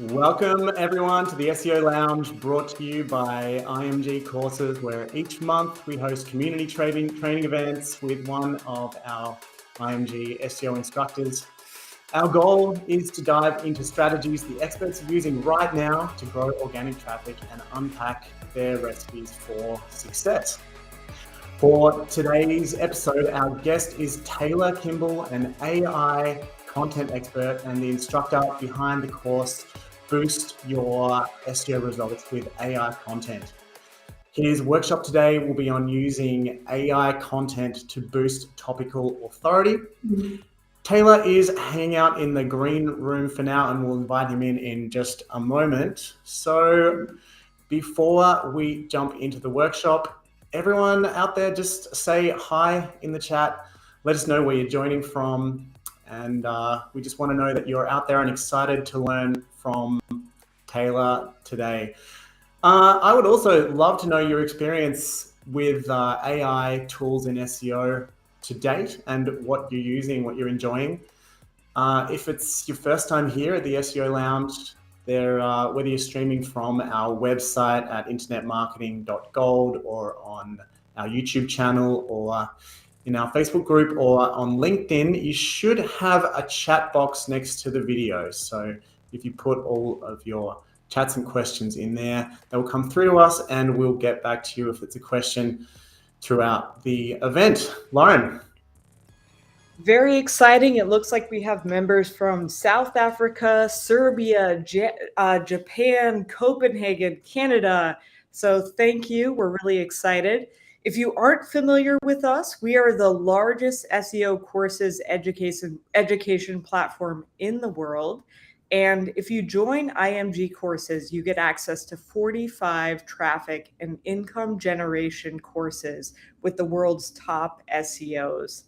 Welcome everyone to the SEO Lounge, brought to you by IMG Courses, where each month we host community training events with one of our IMG SEO instructors. Our goal is to dive into strategies the experts are using right now to grow organic traffic and unpack their recipes for success. For today's episode, our guest is Taylor Kimball, an AI content expert and the instructor behind the course Boost Your SEO Results with AI Content. His workshop today will be on using AI content to boost Topical Authority. Taylor is hanging out in the green room for now, and we'll invite him in just a moment. So before we jump into the workshop, everyone out there, just say hi in the chat. Let us know where you're joining from. And we just want to know that you're out there and excited to learn from Taylor today. I would also love to know your experience with AI tools in SEO to date and what you're using, what you're enjoying. If it's your first time here at the SEO Lounge, whether you're streaming from our website at internetmarketing.gold or on our YouTube channel or in our Facebook group or on LinkedIn, you should have a chat box next to the video. So if you put all of your chats and questions in there, they will come through to us and we'll get back to you if it's a question throughout the event. Lauren. Very exciting. It looks like we have members from South Africa, Serbia, Japan, Copenhagen, Canada. So thank you. We're really excited. If you aren't familiar with us, we are the largest SEO courses education platform in the world. And if you join IMG Courses, you get access to 45 traffic and income generation courses with the world's top SEOs.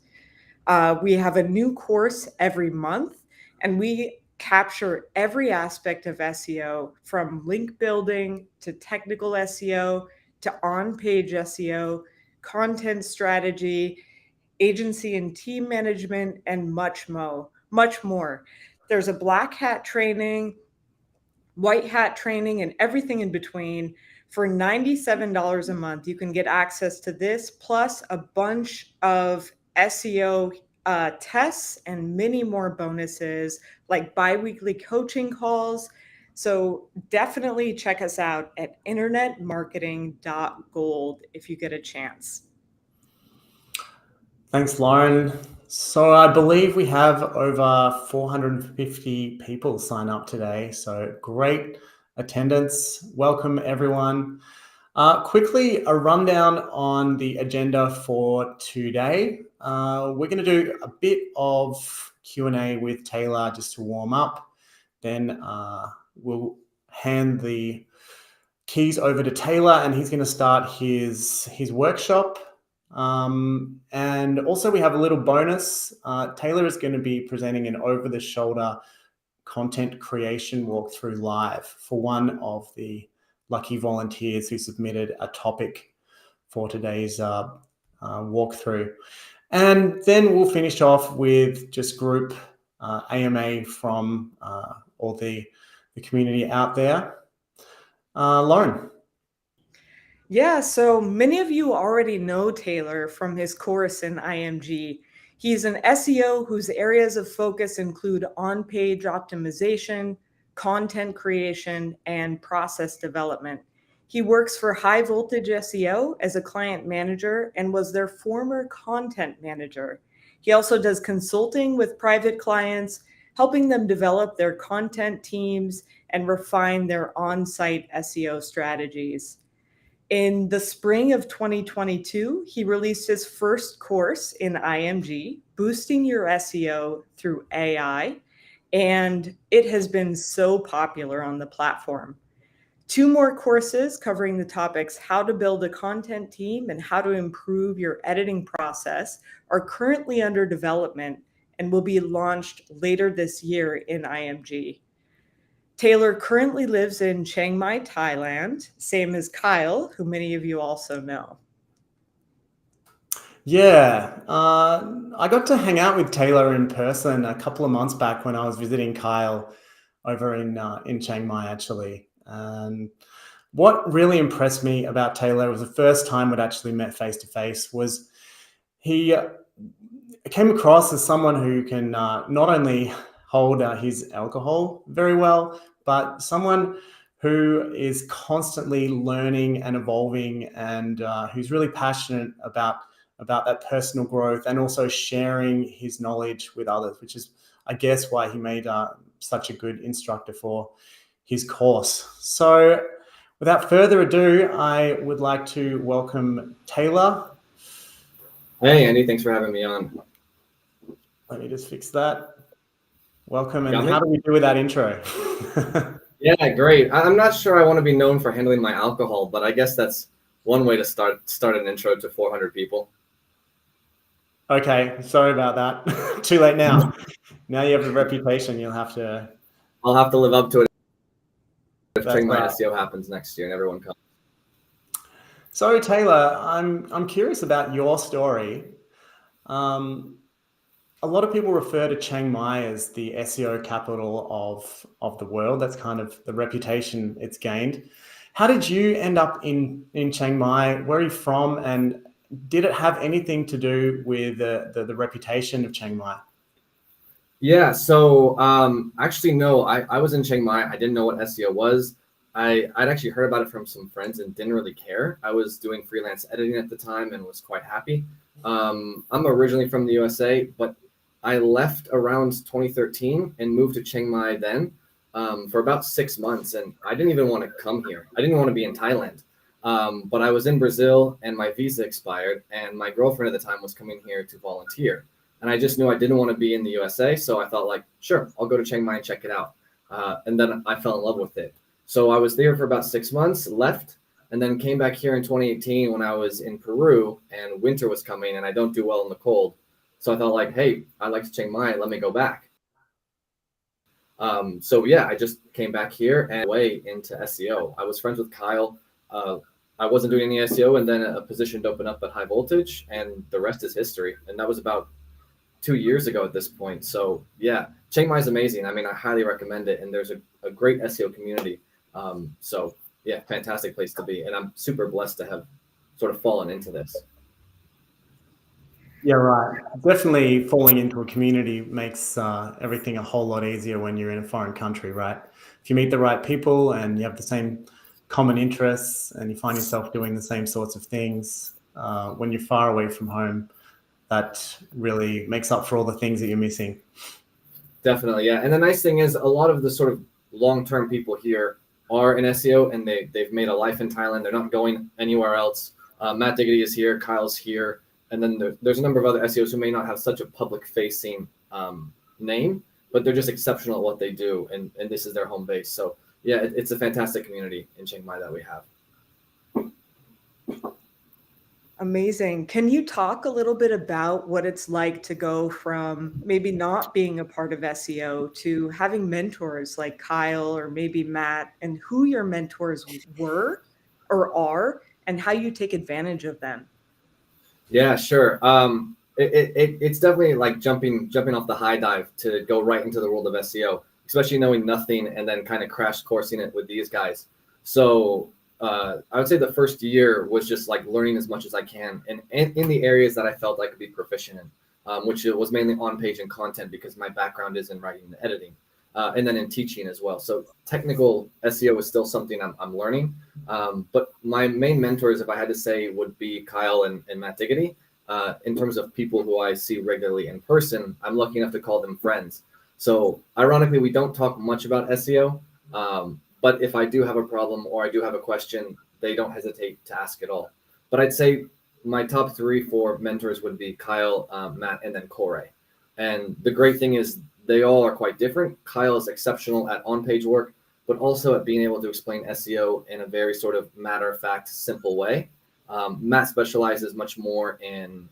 We have a new course every month, and we capture every aspect of SEO, from link building to technical SEO to on-page SEO, content strategy, agency and team management, and much more. There's a black hat training, white hat training, and everything in between. For $97 a month, you can get access to this, plus a bunch of SEO tests and many more bonuses like bi-weekly coaching calls. So definitely check us out at internetmarketing.gold if you get a chance. Thanks, Lauren. So I believe we have over 450 people sign up today. So great attendance. Welcome, everyone. Quickly, a rundown on the agenda for today. We're going to do a bit of Q&A with Taylor just to warm up. Then we'll hand the keys over to Taylor and he's going to start his workshop. And also we have a little bonus. Taylor is going to be presenting an over-the-shoulder content creation walkthrough live for one of the lucky volunteers who submitted a topic for today's walkthrough. And then we'll finish off with just group AMA from all the community out there. Lauren. Yeah, so many of you already know Taylor from his course in IMG. He's an SEO whose areas of focus include on-page optimization, content creation, and process development. He works for High Voltage SEO as a client manager and was their former content manager. He also does consulting with private clients, helping them develop their content teams and refine their on-site SEO strategies. In the spring of 2022, he released his first course in IMG, Boosting Your SEO Through AI, and it has been so popular on the platform. 2 more courses covering the topics how to build a content team and how to improve your editing process are currently under development and will be launched later this year in IMG. Taylor currently lives in Chiang Mai, Thailand, same as Kyle, who many of you also know. Yeah, I got to hang out with Taylor in person a couple of months back when I was visiting Kyle. over in Chiang Mai, actually. And what really impressed me about Taylor was the first time we'd actually met face to face was he came across as someone who can not only hold his alcohol very well, but someone who is constantly learning and evolving, and who's really passionate about that personal growth and also sharing his knowledge with others, which is, I guess, why he made such a good instructor for his course. So without further ado, I would like to welcome Taylor. Hey, Andy, thanks for having me on. Let me just fix that. Welcome. And Got me? how do we do with that intro? Yeah, great. I'm not sure I want to be known for handling my alcohol, but I guess that's one way to start an intro to 400 people. Okay, sorry about that. Too late now. Now you have the reputation. You'll have to. I'll have to live up to it if That's Chiang Mai right. SEO happens next year and everyone comes. So Taylor, I'm curious about your story. A lot of people refer to Chiang Mai as the SEO capital of the world. That's kind of the reputation it's gained. How did you end up in Chiang Mai? Where are you from? And did it have anything to do with the reputation of Chiang Mai? Yeah, so actually, no, I was in Chiang Mai. I didn't know what SEO was. I'd actually heard about it from some friends and didn't really care. I was doing freelance editing at the time and was quite happy. I'm originally from the USA, but I left around 2013 and moved to Chiang Mai then for about 6 months. And I didn't even want to come here. I didn't want to be in Thailand. But I was in Brazil and my visa expired, and my girlfriend at the time was coming here to volunteer. And I just knew I didn't want to be in the USA. So I thought, like, sure, I'll go to Chiang Mai and check it out. And then I fell in love with it. So I was there for about 6 months, left, and then came back here in 2018 when I was in Peru and winter was coming and I don't do well in the cold. So I thought, like, hey, I like Chiang Mai, let me go back. So yeah, I just came back here and way into SEO. I was friends with Kyle. I wasn't doing any SEO, and then a position opened up at High Voltage, and the rest is history. And that was about 2 years ago at this point. So yeah, Chiang Mai is amazing. I mean, I highly recommend it, and there's a great SEO community. So yeah, fantastic place to be, and I'm super blessed to have sort of fallen into this. Yeah, right. Definitely falling into a community makes everything a whole lot easier when you're in a foreign country, right? If you meet the right people and you have the same common interests and you find yourself doing the same sorts of things when you're far away from home, that really makes up for all the things that you're missing. Definitely, yeah. And the nice thing is a lot of the sort of long-term people here are in SEO, and they've made a life in Thailand. They're not going anywhere else. Matt Diggity is here, Kyle's here, and then there's a number of other SEOs who may not have such a public-facing name, but they're just exceptional at what they do, and this is their home base. So yeah, it's a fantastic community in Chiang Mai that we have. Amazing. Can you talk a little bit about what it's like to go from maybe not being a part of SEO to having mentors like Kyle or maybe Matt, and who your mentors were or are, and how you take advantage of them? Yeah, sure. It's definitely like jumping off the high dive to go right into the world of SEO, especially knowing nothing and then kind of crash coursing it with these guys. So I would say the first year was just like learning as much as I can, and in the areas that I felt I could be proficient in, which was mainly on page and content because my background is in writing and editing, and then in teaching as well. So technical SEO is still something I'm learning. But my main mentors, if I had to say, would be Kyle and Matt Diggity. In terms of people who I see regularly in person, I'm lucky enough to call them friends. So ironically, we don't talk much about SEO. But if I do have a problem or I do have a question, they don't hesitate to ask at all. But I'd say my top 3-4 mentors would be Kyle, Matt, and then Corey. And the great thing is they all are quite different. Kyle is exceptional at on-page work, but also at being able to explain SEO in a very sort of matter-of-fact, simple way. Matt specializes much more in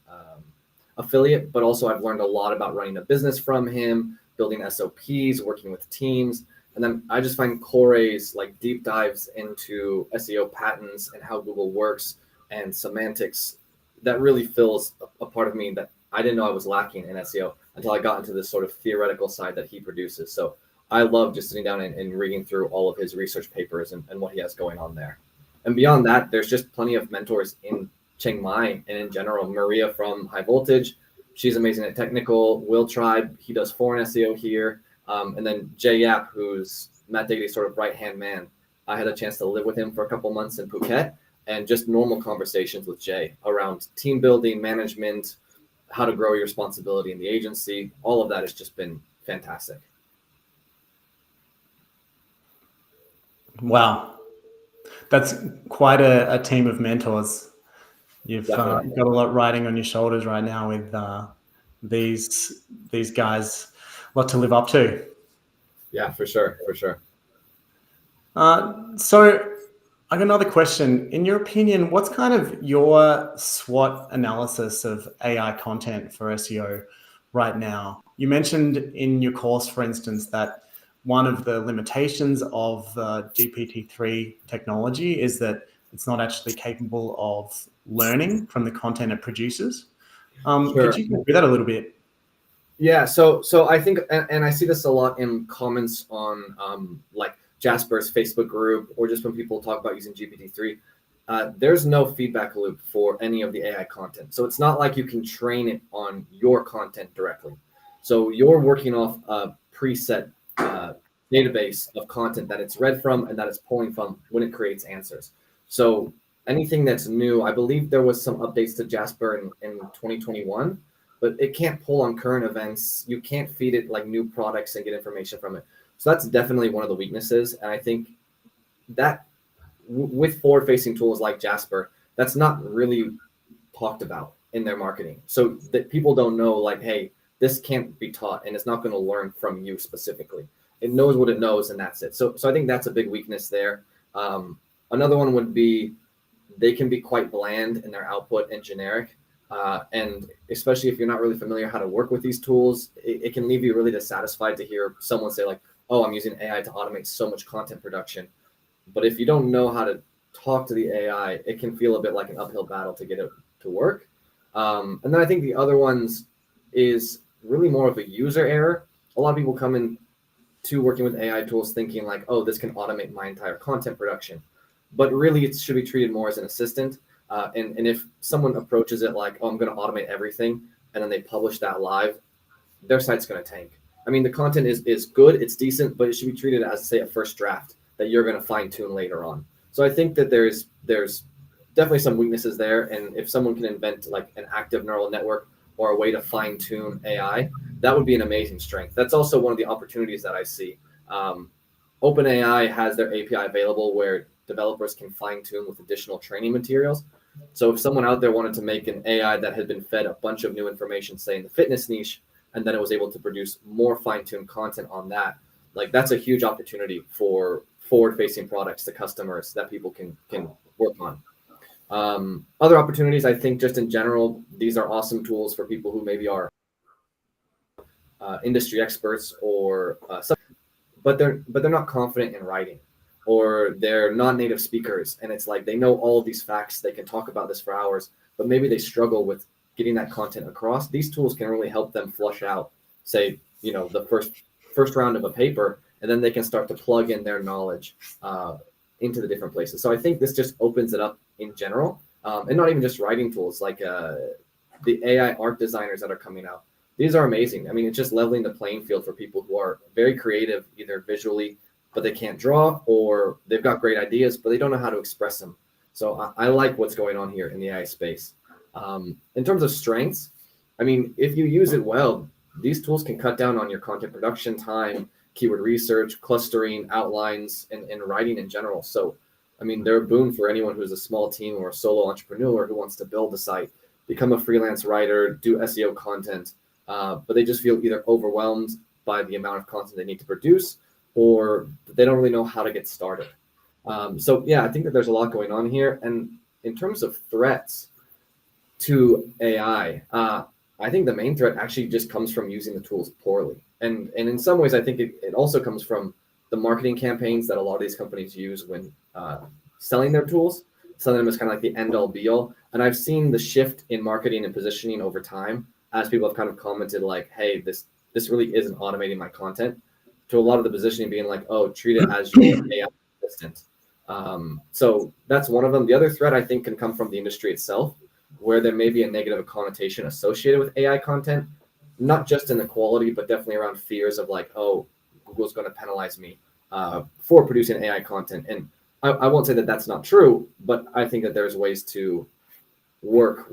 affiliate, but also I've learned a lot about running a business from him, building SOPs, working with teams. And then I just find Corey's like deep dives into SEO patterns and how Google works and semantics that really fills a part of me that I didn't know I was lacking in SEO until I got into this sort of theoretical side that he produces. So I love just sitting down and reading through all of his research papers and what he has going on there. And beyond that, there's just plenty of mentors in Chiang Mai and in general. Maria from High Voltage, she's amazing at technical. Will Tribe, he does foreign SEO here. And then Jay Yap, who's Matt Diggity sort of right-hand man. I had a chance to live with him for a couple months in Phuket, and just normal conversations with Jay around team building, management, how to grow your responsibility in the agency. All of that has just been fantastic. Wow. That's quite a team of mentors. You've got a lot riding on your shoulders right now with these guys. A lot to live up to. Yeah, for sure. So I got another question. In your opinion, what's kind of your SWOT analysis of AI content for SEO right now? You mentioned in your course, for instance, that one of the limitations of GPT-3 technology is that it's not actually capable of learning from the content it produces. Sure. Could you go through that a little bit? Yeah, so I think, and I see this a lot in comments on like Jasper's Facebook group, or just when people talk about using GPT-3, there's no feedback loop for any of the AI content. So it's not like you can train it on your content directly. So you're working off a preset database of content that it's read from and that it's pulling from when it creates answers. So anything that's new, I believe there was some updates to Jasper in 2021, but it can't pull on current events. You can't feed it like new products and get information from it. So that's definitely one of the weaknesses. And I think that with forward-facing tools like Jasper, that's not really talked about in their marketing. So that people don't know, like, hey, this can't be taught and it's not going to learn from you specifically. It knows what it knows and that's it. So I think that's a big weakness there. Another one would be they can be quite bland in their output and generic. And especially if you're not really familiar how to work with these tools, it can leave you really dissatisfied to hear someone say like, oh, I'm using AI to automate so much content production. But if you don't know how to talk to the AI, it can feel a bit like an uphill battle to get it to work. And then I think the other ones is really more of a user error. A lot of people come in to working with AI tools thinking like, oh, this can automate my entire content production. But really it should be treated more as an assistant. And if someone approaches it like, oh, I'm going to automate everything, and then they publish that live, their site's going to tank. I mean, the content is good, it's decent, but it should be treated as, say, a first draft that you're going to fine tune later on. So I think that there's definitely some weaknesses there. And if someone can invent like an active neural network or a way to fine tune AI, that would be an amazing strength. That's also one of the opportunities that I see. OpenAI has their API available where developers can fine tune with additional training materials. So if someone out there wanted to make an AI that had been fed a bunch of new information, say in the fitness niche, and then it was able to produce more fine-tuned content on that, like that's a huge opportunity for forward-facing products to customers that people can work on. Other opportunities, I think just in general, these are awesome tools for people who maybe are industry experts or but they're not confident in writing, or they're non-native speakers, and it's like they know all of these facts, they can talk about this for hours, but maybe they struggle with getting that content across. These tools can really help them flush out, say, the first round of a paper, and then they can start to plug in their knowledge into the different places. So I think this just opens it up in general, and not even just writing tools, like the AI art designers that are coming out. These are amazing. I mean, it's just leveling the playing field for people who are very creative, either visually, but they can't draw, or they've got great ideas, but they don't know how to express them. So I like what's going on here in the AI space. In terms of strengths, I mean, if you use it well, these tools can cut down on your content production time, keyword research, clustering, outlines, and writing in general. So, I mean, they're a boon for anyone who's a small team or a solo entrepreneur who wants to build a site, become a freelance writer, do SEO content, but they just feel either overwhelmed by the amount of content they need to produce, or they don't really know how to get started. So yeah, I think that there's a lot going on here. And in terms of threats to AI, I think the main threat actually just comes from using the tools poorly. And in some ways, I think it also comes from the marketing campaigns that a lot of these companies use when selling their tools, selling them as kind of like the end all be all. And I've seen the shift in marketing and positioning over time as people have kind of commented like, hey, this really isn't automating my content. to a lot of the positioning being like, oh, treat it as your AI assistant. So that's one of them. The other threat I think can come from the industry itself, where there may be a negative connotation associated with AI content, not just in the quality, but definitely around fears of like, oh, Google's going to penalize me for producing AI content. And I won't say that that's not true, but I think that there's ways to work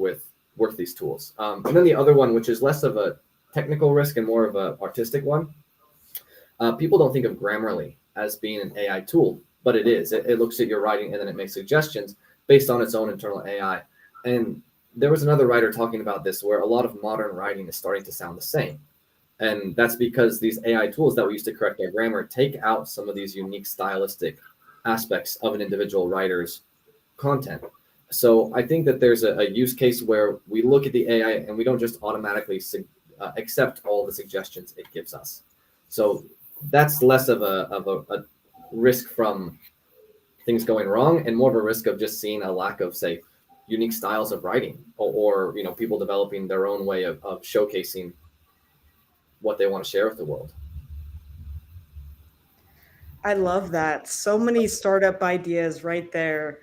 these tools. And then the other one, which is less of a technical risk and more of an artistic one, people don't think of Grammarly as being an AI tool, but it is. It looks at your writing and then it makes suggestions based on its own internal AI. And there was another writer talking about this where a lot of modern writing is starting to sound the same. And that's because these AI tools that we use to correct our grammar take out some of these unique stylistic aspects of an individual writer's content. So I think that there's a use case where we look at the AI and we don't just automatically accept all the suggestions it gives us. So that's less of a risk from things going wrong and more of a risk of just seeing a lack of, say, unique styles of writing or people developing their own way of showcasing what they want to share with the world. I love that. So many startup ideas right there.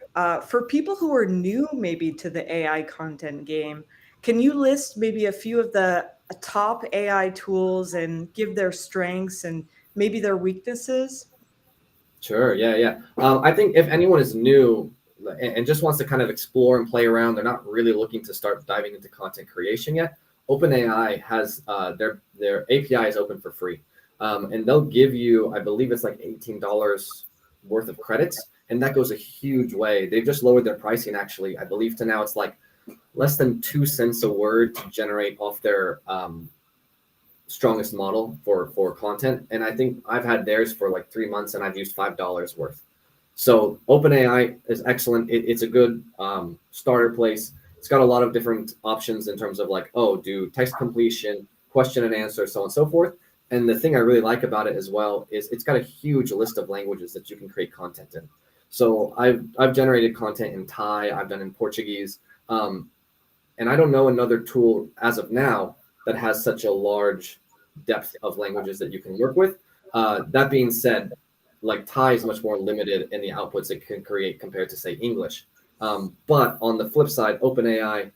For people who are new maybe to the AI content game, can you list maybe a few of the top AI tools and give their strengths and maybe their weaknesses? Sure. Yeah. I think if anyone is new and just wants to kind of explore and play around, they're not really looking to start diving into content creation yet. OpenAI has their API is open for free. And they'll give you, I believe it's like $18 worth of credits. And that goes a huge way. They've just lowered their pricing, actually. I believe to now it's like less than 2 cents a word to generate off their strongest model for content. And I think I've had theirs for like 3 months and I've used $5 worth. So OpenAI is excellent. It's a good starter place. It's got a lot of different options in terms of like, oh, do text completion, question and answer, so on and so forth. And the thing I really like about it as well is it's got a huge list of languages that you can create content in. So I've generated content in Thai, I've done in Portuguese, and I don't know another tool as of now that has such a large depth of languages that you can work with. That being said, like Thai is much more limited in the outputs it can create compared to, say, English. But on the flip side, OpenAI,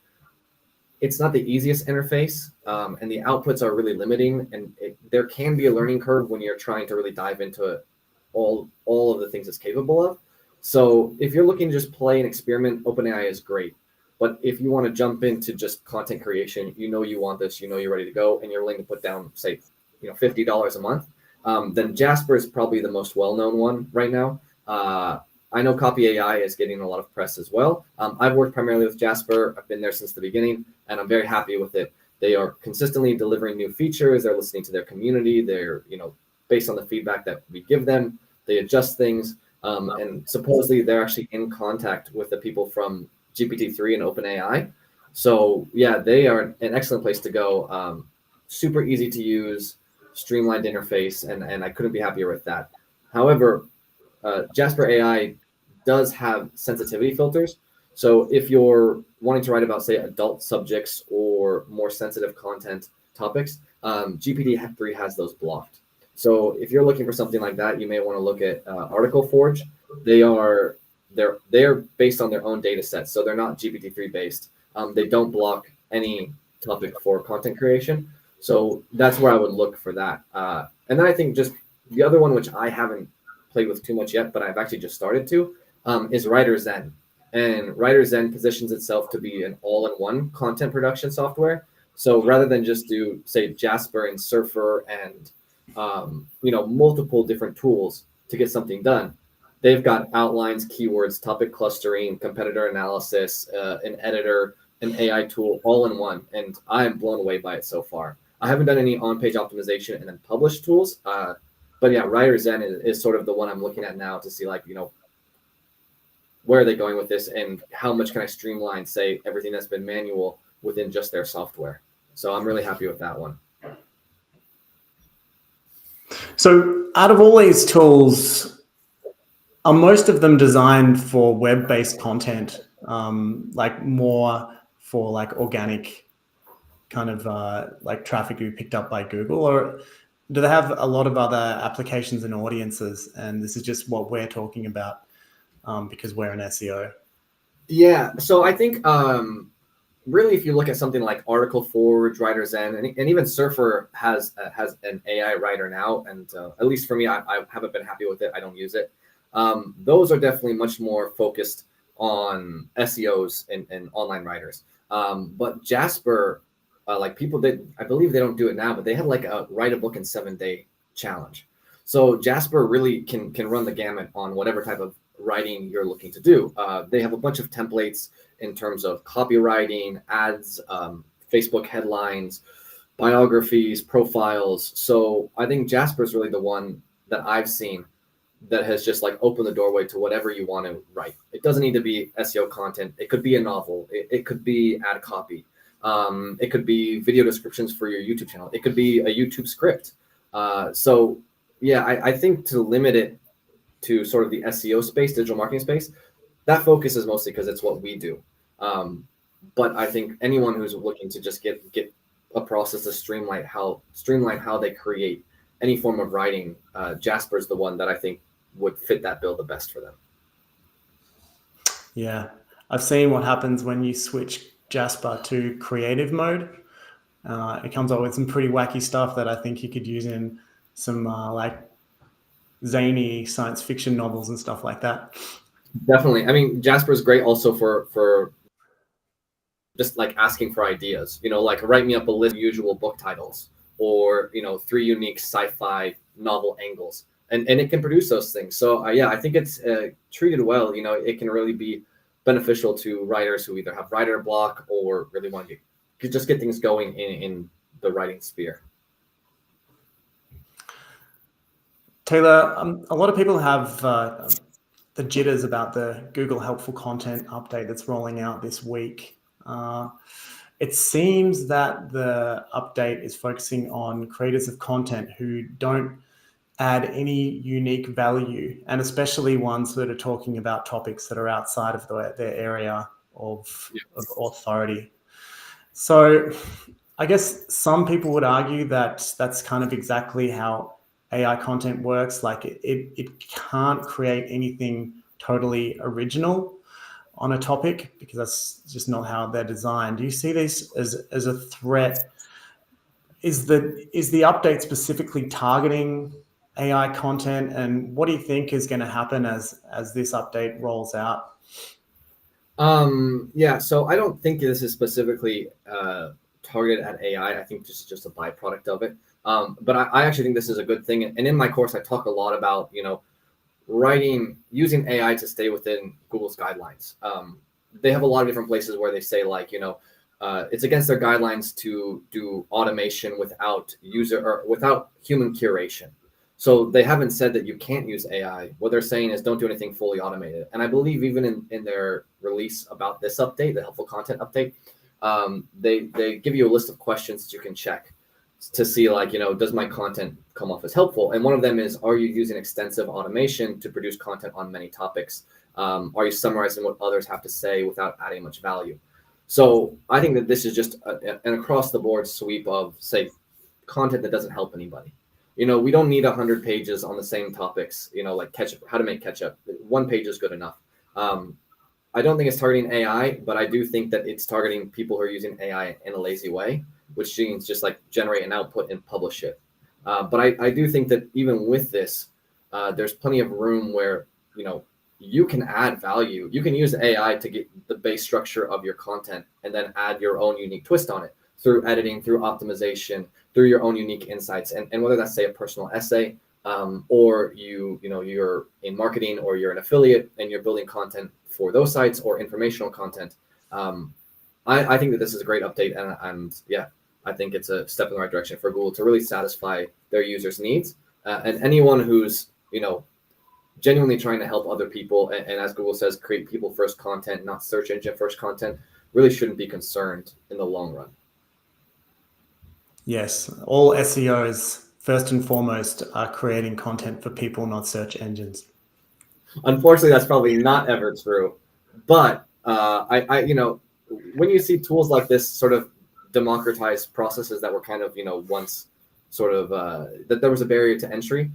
it's not the easiest interface, and the outputs are really limiting. And there can be a learning curve when you're trying to really dive into it, all of the things it's capable of. So if you're looking to just play and experiment, OpenAI is great. But if you want to jump into just content creation, you want this, you're ready to go, and you're willing to put down, say, $50 a month, then Jasper is probably the most well-known one right now. I know Copy AI is getting a lot of press as well. I've worked primarily with Jasper. I've been there since the beginning, and I'm very happy with it. They are consistently delivering new features. They're listening to their community. They're, based on the feedback that we give them, they adjust things. And supposedly they're actually in contact with the people from GPT-3 and OpenAI. So yeah, they are an excellent place to go. Super easy to use, streamlined interface, and I couldn't be happier with that. However, Jasper AI does have sensitivity filters. So if you're wanting to write about, say, adult subjects or more sensitive content topics, GPT-3 has those blocked. So if you're looking for something like that, you may want to look at Article Forge. They're based on their own data sets, so they're not GPT-3 based. They don't block any topic for content creation. So that's where I would look for that. And then I think just the other one, which I haven't played with too much yet, but I've actually just started to, is WriterZen. And WriterZen positions itself to be an all-in-one content production software. So rather than just do, say, Jasper and Surfer and multiple different tools to get something done, they've got outlines, keywords, topic clustering, competitor analysis, an editor, an AI tool, all in one. And I am blown away by it so far. I haven't done any on-page optimization and then published tools. But yeah, WriterZen is sort of the one I'm looking at now to see, like, where are they going with this and how much can I streamline, say, everything that's been manual within just their software. So I'm really happy with that one. So out of all these tools, are most of them designed for web-based content, like more for like organic kind of like traffic you picked up by Google, or Do they have a lot of other applications and audiences? And this is just what we're talking about because we're in SEO. Yeah, so I think really, if you look at something like Article Forge, Writer's End, and even Surfer has an AI writer now, and at least for me, I haven't been happy with it. I don't use it. Those are definitely much more focused on SEOs and online writers. But Jasper, like people did, I believe they don't do it now, but they had like a write a book in 7-day challenge. So Jasper really can run the gamut on whatever type of writing you're looking to do. They have a bunch of templates in terms of copywriting, ads, Facebook headlines, biographies, profiles. So I think Jasper is really the one that I've seen that has just like opened the doorway to whatever you want to write. It doesn't need to be SEO content. It could be a novel. It could be ad copy. It could be video descriptions for your YouTube channel. It could be a YouTube script. So yeah, I think to limit it to sort of the SEO space, digital marketing space, that focus is mostly because it's what we do. But I think anyone who's looking to just get a process to streamline how they create any form of writing, Jasper's the one that I think would fit that bill the best for them. Yeah, I've seen what happens when you switch Jasper to creative mode. It comes up with some pretty wacky stuff that I think you could use in some like zany science fiction novels and stuff like that. Definitely. I mean, Jasper is great also for just like asking for ideas, like write me up a list of usual book titles or, 3 unique sci-fi novel angles. And it can produce those things. So yeah, I think it's treated well. It can really be beneficial to writers who either have writer block or really want to just get things going in the writing sphere. Taylor, a lot of people have the jitters about the Google Helpful Content update that's rolling out this week. It seems that the update is focusing on creators of content who don't add any unique value, and especially ones that are talking about topics that are outside of their area of authority. So I guess some people would argue that that's kind of exactly how AI content works. Like it can't create anything totally original on a topic because that's just not how they're designed. Do you see this as a threat? Is the update specifically targeting AI content, and what do you think is going to happen as this update rolls out? Yeah, so I don't think this is specifically targeted at AI. I think this is just a byproduct of it. But I actually think this is a good thing. And in my course, I talk a lot about, using AI to stay within Google's guidelines. They have a lot of different places where they say like, it's against their guidelines to do automation without human curation. So they haven't said that you can't use AI. What they're saying is don't do anything fully automated. And I believe even in their release about this update, the helpful content update, they give you a list of questions that you can check to see like, does my content come off as helpful? And one of them is, are you using extensive automation to produce content on many topics? Are you summarizing what others have to say without adding much value? So I think that this is just an across the board sweep of, say, content that doesn't help anybody. We don't need 100 pages on the same topics, like ketchup, how to make ketchup. 1 page is good enough. I don't think it's targeting AI, but I do think that it's targeting people who are using AI in a lazy way, which means just like generate an output and publish it. But I do think that even with this, there's plenty of room where, you can add value. You can use AI to get the base structure of your content and then add your own unique twist on it through editing, through optimization, through your own unique insights. And whether that's, say, a personal essay, or you're in marketing or you're an affiliate and you're building content for those sites or informational content. I think that this is a great update. And yeah, I think it's a step in the right direction for Google to really satisfy their users' needs. And anyone who's, genuinely trying to help other people, and as Google says, create people first content, not search engine first content, really shouldn't be concerned in the long run. Yes, all SEOs first and foremost are creating content for people, not search engines. Unfortunately, that's probably not ever true. But I when you see tools like this sort of democratize processes that were kind of, once sort of that there was a barrier to entry,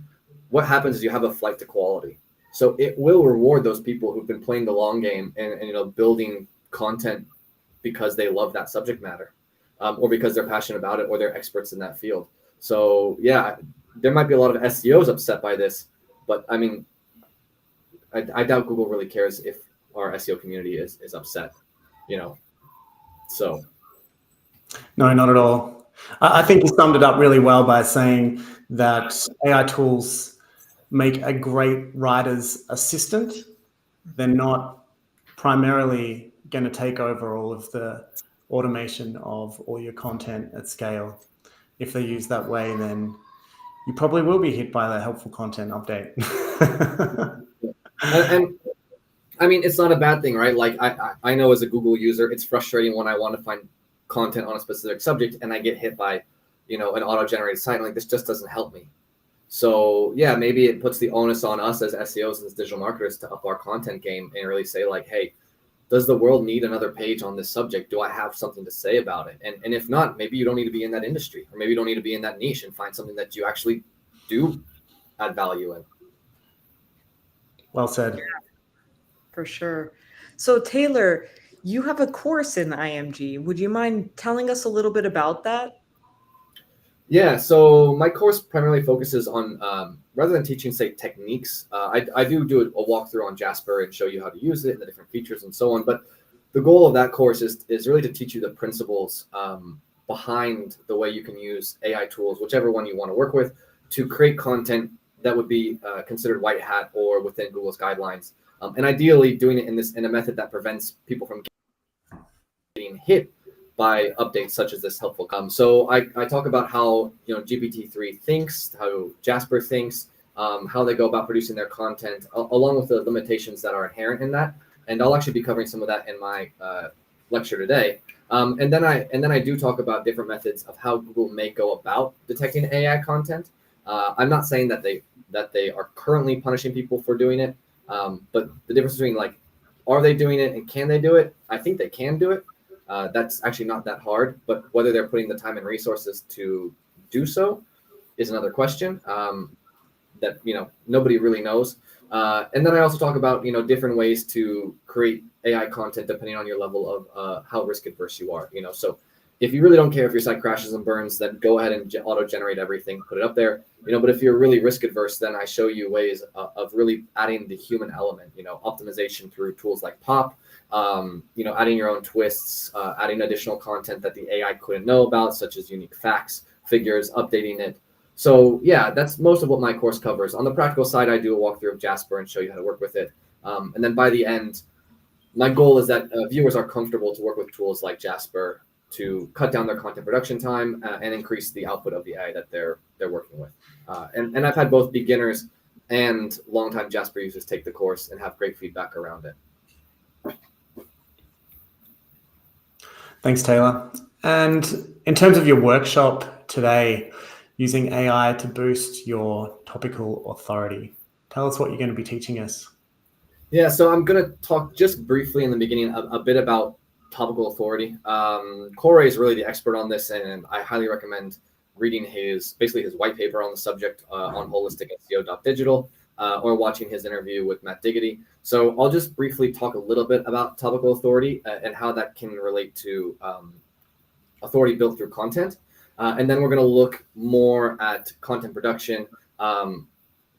what happens is you have a flight to quality. So it will reward those people who've been playing the long game and building content because they love that subject matter, or because they're passionate about it, or they're experts in that field. So yeah, there might be a lot of SEOs upset by this, but I mean, I doubt Google really cares if our SEO community is upset, so. No, not at all. I think you summed it up really well by saying that AI tools make a great writer's assistant. They're not primarily going to take over all of the automation of all your content at scale. If they're used that way, then you probably will be hit by the helpful content update. and I mean, it's not a bad thing, right? Like I know as a Google user, it's frustrating when I want to find content on a specific subject and I get hit by, an auto-generated site. Like, this just doesn't help me. So yeah, maybe it puts the onus on us as SEOs and as digital marketers to up our content game and really say like, hey, does the world need another page on this subject? Do I have something to say about it? And if not, maybe you don't need to be in that industry, or maybe you don't need to be in that niche, and find something that you actually do add value in. Well said. Yeah, for sure. So Taylor, you have a course in IMG. Would you mind telling us a little bit about that? Yeah, so my course primarily focuses on, rather than teaching, say, techniques, I do a walkthrough on Jasper and show you how to use it and the different features and so on. But the goal of that course is really to teach you the principles behind the way you can use AI tools, whichever one you want to work with, to create content that would be considered white hat or within Google's guidelines. And ideally doing it in a method that prevents people from getting hit by updates such as this helpful. So I talk about how GPT-3 thinks, how Jasper thinks, how they go about producing their content, along with the limitations that are inherent in that. And I'll actually be covering some of that in my lecture today. And then I do talk about different methods of how Google may go about detecting AI content. I'm not saying that they are currently punishing people for doing it, but the difference between, like, are they doing it and can they do it? I think they can do it. That's actually not that hard, but whether they're putting the time and resources to do so is another question that nobody really knows. And then I also talk about different ways to create AI content depending on your level of how risk adverse you are. So if you really don't care if your site crashes and burns, then go ahead and auto-generate everything, put it up there. But if you're really risk adverse, then I show you ways of really adding the human element. Optimization through tools like Pop. Adding your own twists, adding additional content that the AI couldn't know about, such as unique facts, figures, updating it. So yeah, that's most of what my course covers. On the practical side, I do a walkthrough of Jasper and show you how to work with it. And then by the end, my goal is that viewers are comfortable to work with tools like Jasper to cut down their content production time and increase the output of the AI that they're working with. And I've had both beginners and longtime Jasper users take the course and have great feedback around it. Thanks, Taylor. And in terms of your workshop today, using AI to boost your topical authority, tell us what you're going to be teaching us. Yeah, so I'm going to talk just briefly in the beginning a bit about topical authority. Corey is really the expert on this, and I highly recommend reading his white paper on the subject on holistic.seo.digital, or watching his interview with Matt Diggity. So I'll just briefly talk a little bit about topical authority and how that can relate to authority built through content. And then we're going to look more at content production,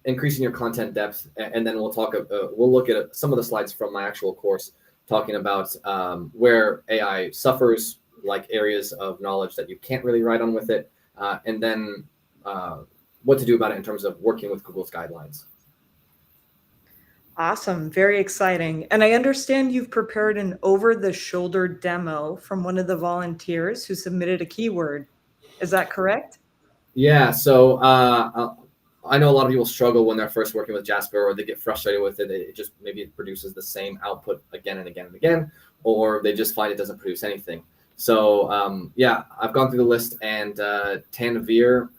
increasing your content depth, and then we'll look at some of the slides from my actual course talking about where AI suffers, like areas of knowledge that you can't really write on with it, and then what to do about it in terms of working with Google's guidelines. Awesome. Very exciting. And I understand you've prepared an over-the-shoulder demo from one of the volunteers who submitted a keyword. Is that correct? Yeah. So I know a lot of people struggle when they're first working with Jasper, or they get frustrated with it. Maybe it produces the same output again and again and again, or they just find it doesn't produce anything. So yeah, I've gone through the list, and Tanvir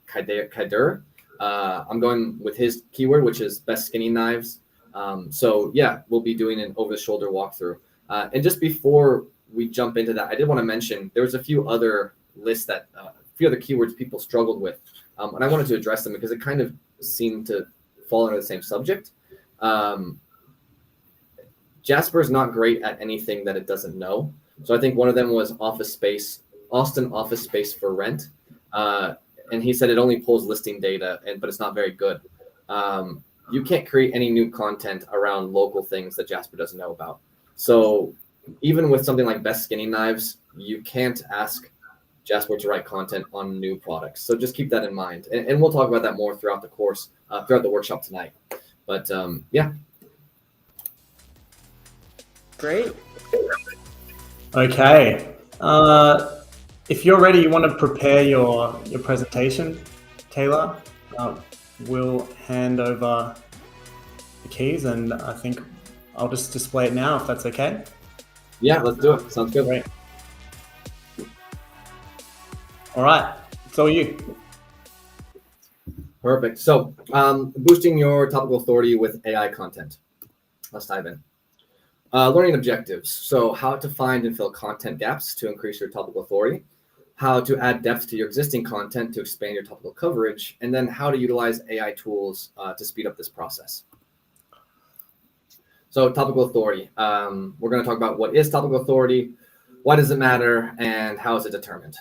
Kader, I'm going with his keyword, which is best skinning knives. So yeah, we'll be doing an over-the-shoulder walkthrough. And just before we jump into that, I did want to mention there was a few other lists that few other keywords people struggled with, and I wanted to address them because it kind of seemed to fall under the same subject. Jasper is not great at anything that it doesn't know. So I think one of them was office space, Austin office space for rent. And he said it only pulls listing data, but it's not very good. You can't create any new content around local things that Jasper doesn't know about. So even with something like best skinning knives, you can't ask Jasper to write content on new products. So just keep that in mind. And we'll talk about that more throughout the course, throughout the workshop tonight. But yeah. Great. Okay. If you're ready, you want to prepare your presentation, Taylor, we'll hand over the keys, and I think I'll just display it now if that's okay. Yeah, let's do it. Sounds good. Great. All right, it's all you. Perfect. So boosting your topical authority with AI content. Let's dive in. Learning objectives. So how to find and fill content gaps to increase your topical authority, how to add depth to your existing content to expand your topical coverage, and then how to utilize AI tools to speed up this process. So topical authority. We're going to talk about what is topical authority, why does it matter, and how is it determined.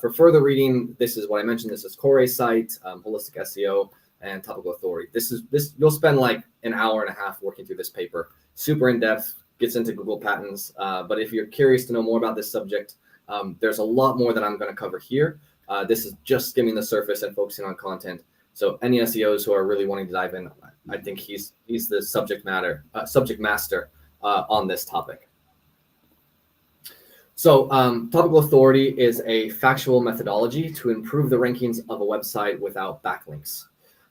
For further reading, this is what I mentioned. This is Corey's site, Holistic SEO, and Topical Authority. This you'll spend like an hour and a half working through this paper. Super in depth, gets into Google patents. But if you're curious to know more about this subject, there's a lot more that I'm going to cover here. This is just skimming the surface and focusing on content. So any SEOs who are really wanting to dive in, I think he's the subject master on this topic. So topical authority is a factual methodology to improve the rankings of a website without backlinks.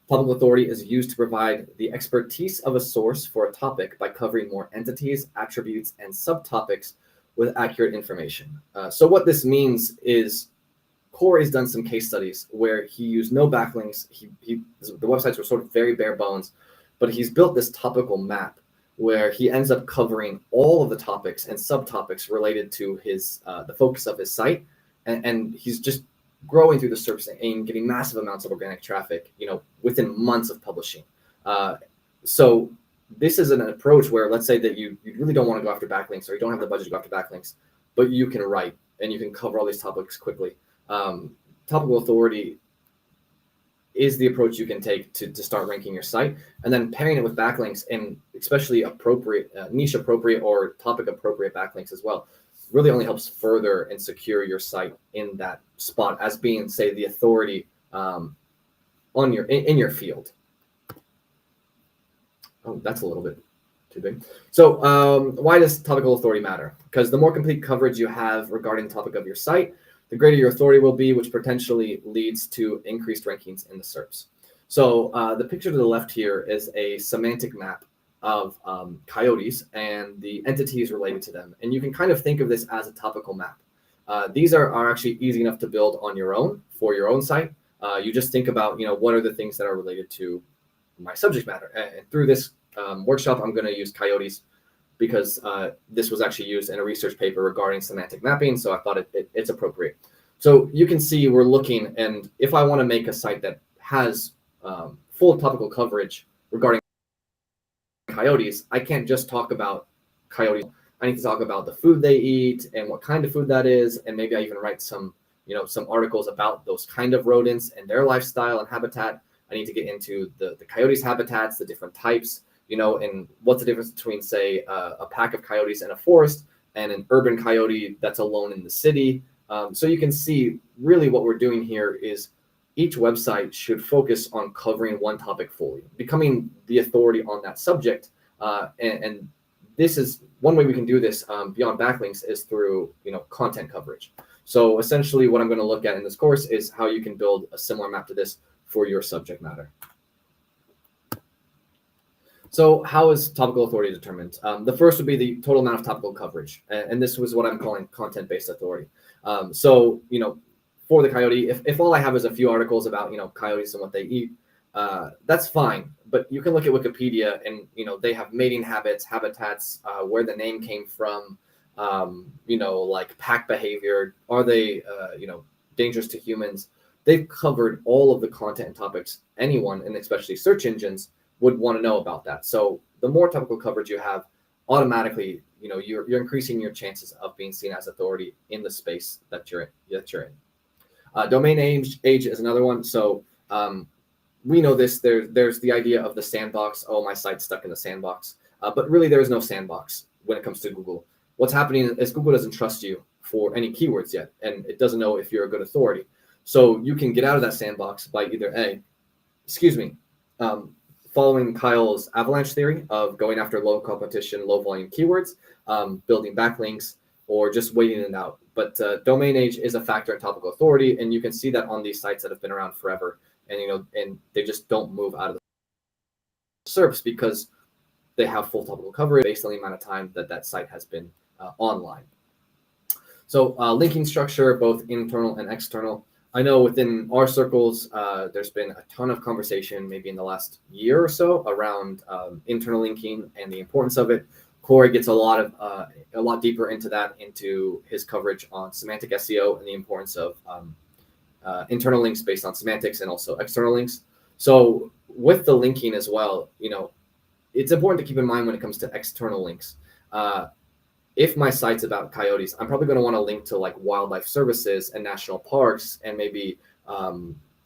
Topical authority is used to provide the expertise of a source for a topic by covering more entities, attributes, and subtopics with accurate information. So what this means is Corey's done some case studies where he used no backlinks. The websites were sort of very bare bones, but he's built this topical map where he ends up covering all of the topics and subtopics related to his the focus of his site, and he's just growing through the surface and getting massive amounts of organic traffic, within months of publishing. So this is an approach where, let's say that you really don't want to go after backlinks, or you don't have the budget to go after backlinks, but you can write and you can cover all these topics quickly. Topical authority is the approach you can take to start ranking your site, and then pairing it with backlinks, and especially appropriate, niche appropriate or topic appropriate backlinks as well, really only helps further and secure your site in that spot as being, say, the authority in your field. Oh, that's a little bit too big. So why does topical authority matter? Because the more complete coverage you have regarding the topic of your site, the greater your authority will be, which potentially leads to increased rankings in the SERPs. So the picture to the left here is a semantic map of coyotes and the entities related to them. And you can kind of think of this as a topical map. These are actually easy enough to build on your own for your own site. You just think about, what are the things that are related to my subject matter. And through this workshop, I'm going to use coyotes because this was actually used in a research paper regarding semantic mapping. So I thought it's appropriate. So you can see we're looking, and if I want to make a site that has full topical coverage regarding coyotes, I can't just talk about coyotes. I need to talk about the food they eat and what kind of food that is. And maybe I even write some articles about those kind of rodents and their lifestyle and habitat. I need to get into the coyotes' habitats, the different types, and what's the difference between, say, a pack of coyotes in a forest and an urban coyote that's alone in the city. So you can see really what we're doing here is each website should focus on covering one topic fully, becoming the authority on that subject. And this is one way we can do this beyond backlinks is through content coverage. So essentially what I'm going to look at in this course is how you can build a similar map to this for your subject matter. So how is topical authority determined? The first would be the total amount of topical coverage. And this was what I'm calling content-based authority. So, for the coyote, if all I have is a few articles about, coyotes and what they eat, that's fine. But you can look at Wikipedia and, they have mating habits, habitats, where the name came from, like pack behavior. Are they, dangerous to humans. They've covered all of the content and topics anyone, and especially search engines, would want to know about that. So the more topical coverage you have, automatically, you're increasing your chances of being seen as authority in the space that you're in. Domain age is another one. So we know this. There's the idea of the sandbox. Oh, my site's stuck in the sandbox. But really, there is no sandbox when it comes to Google. What's happening is Google doesn't trust you for any keywords yet, and it doesn't know if you're a good authority. So you can get out of that sandbox by either following Kyle's avalanche theory of going after low competition, low volume keywords, building backlinks, or just waiting it out. But domain age is a factor in topical authority, and you can see that on these sites that have been around forever, and they just don't move out of the SERPs because they have full topical coverage based on the amount of time that site has been online. So linking structure, both internal and external. I know within our circles, there's been a ton of conversation, maybe in the last year or so, around internal linking and the importance of it. Corey gets a lot deeper into that, into his coverage on semantic SEO and the importance of internal links based on semantics and also external links. So with the linking as well, it's important to keep in mind when it comes to external links. If my site's about coyotes, I'm probably going to want to link to like wildlife services and national parks and maybe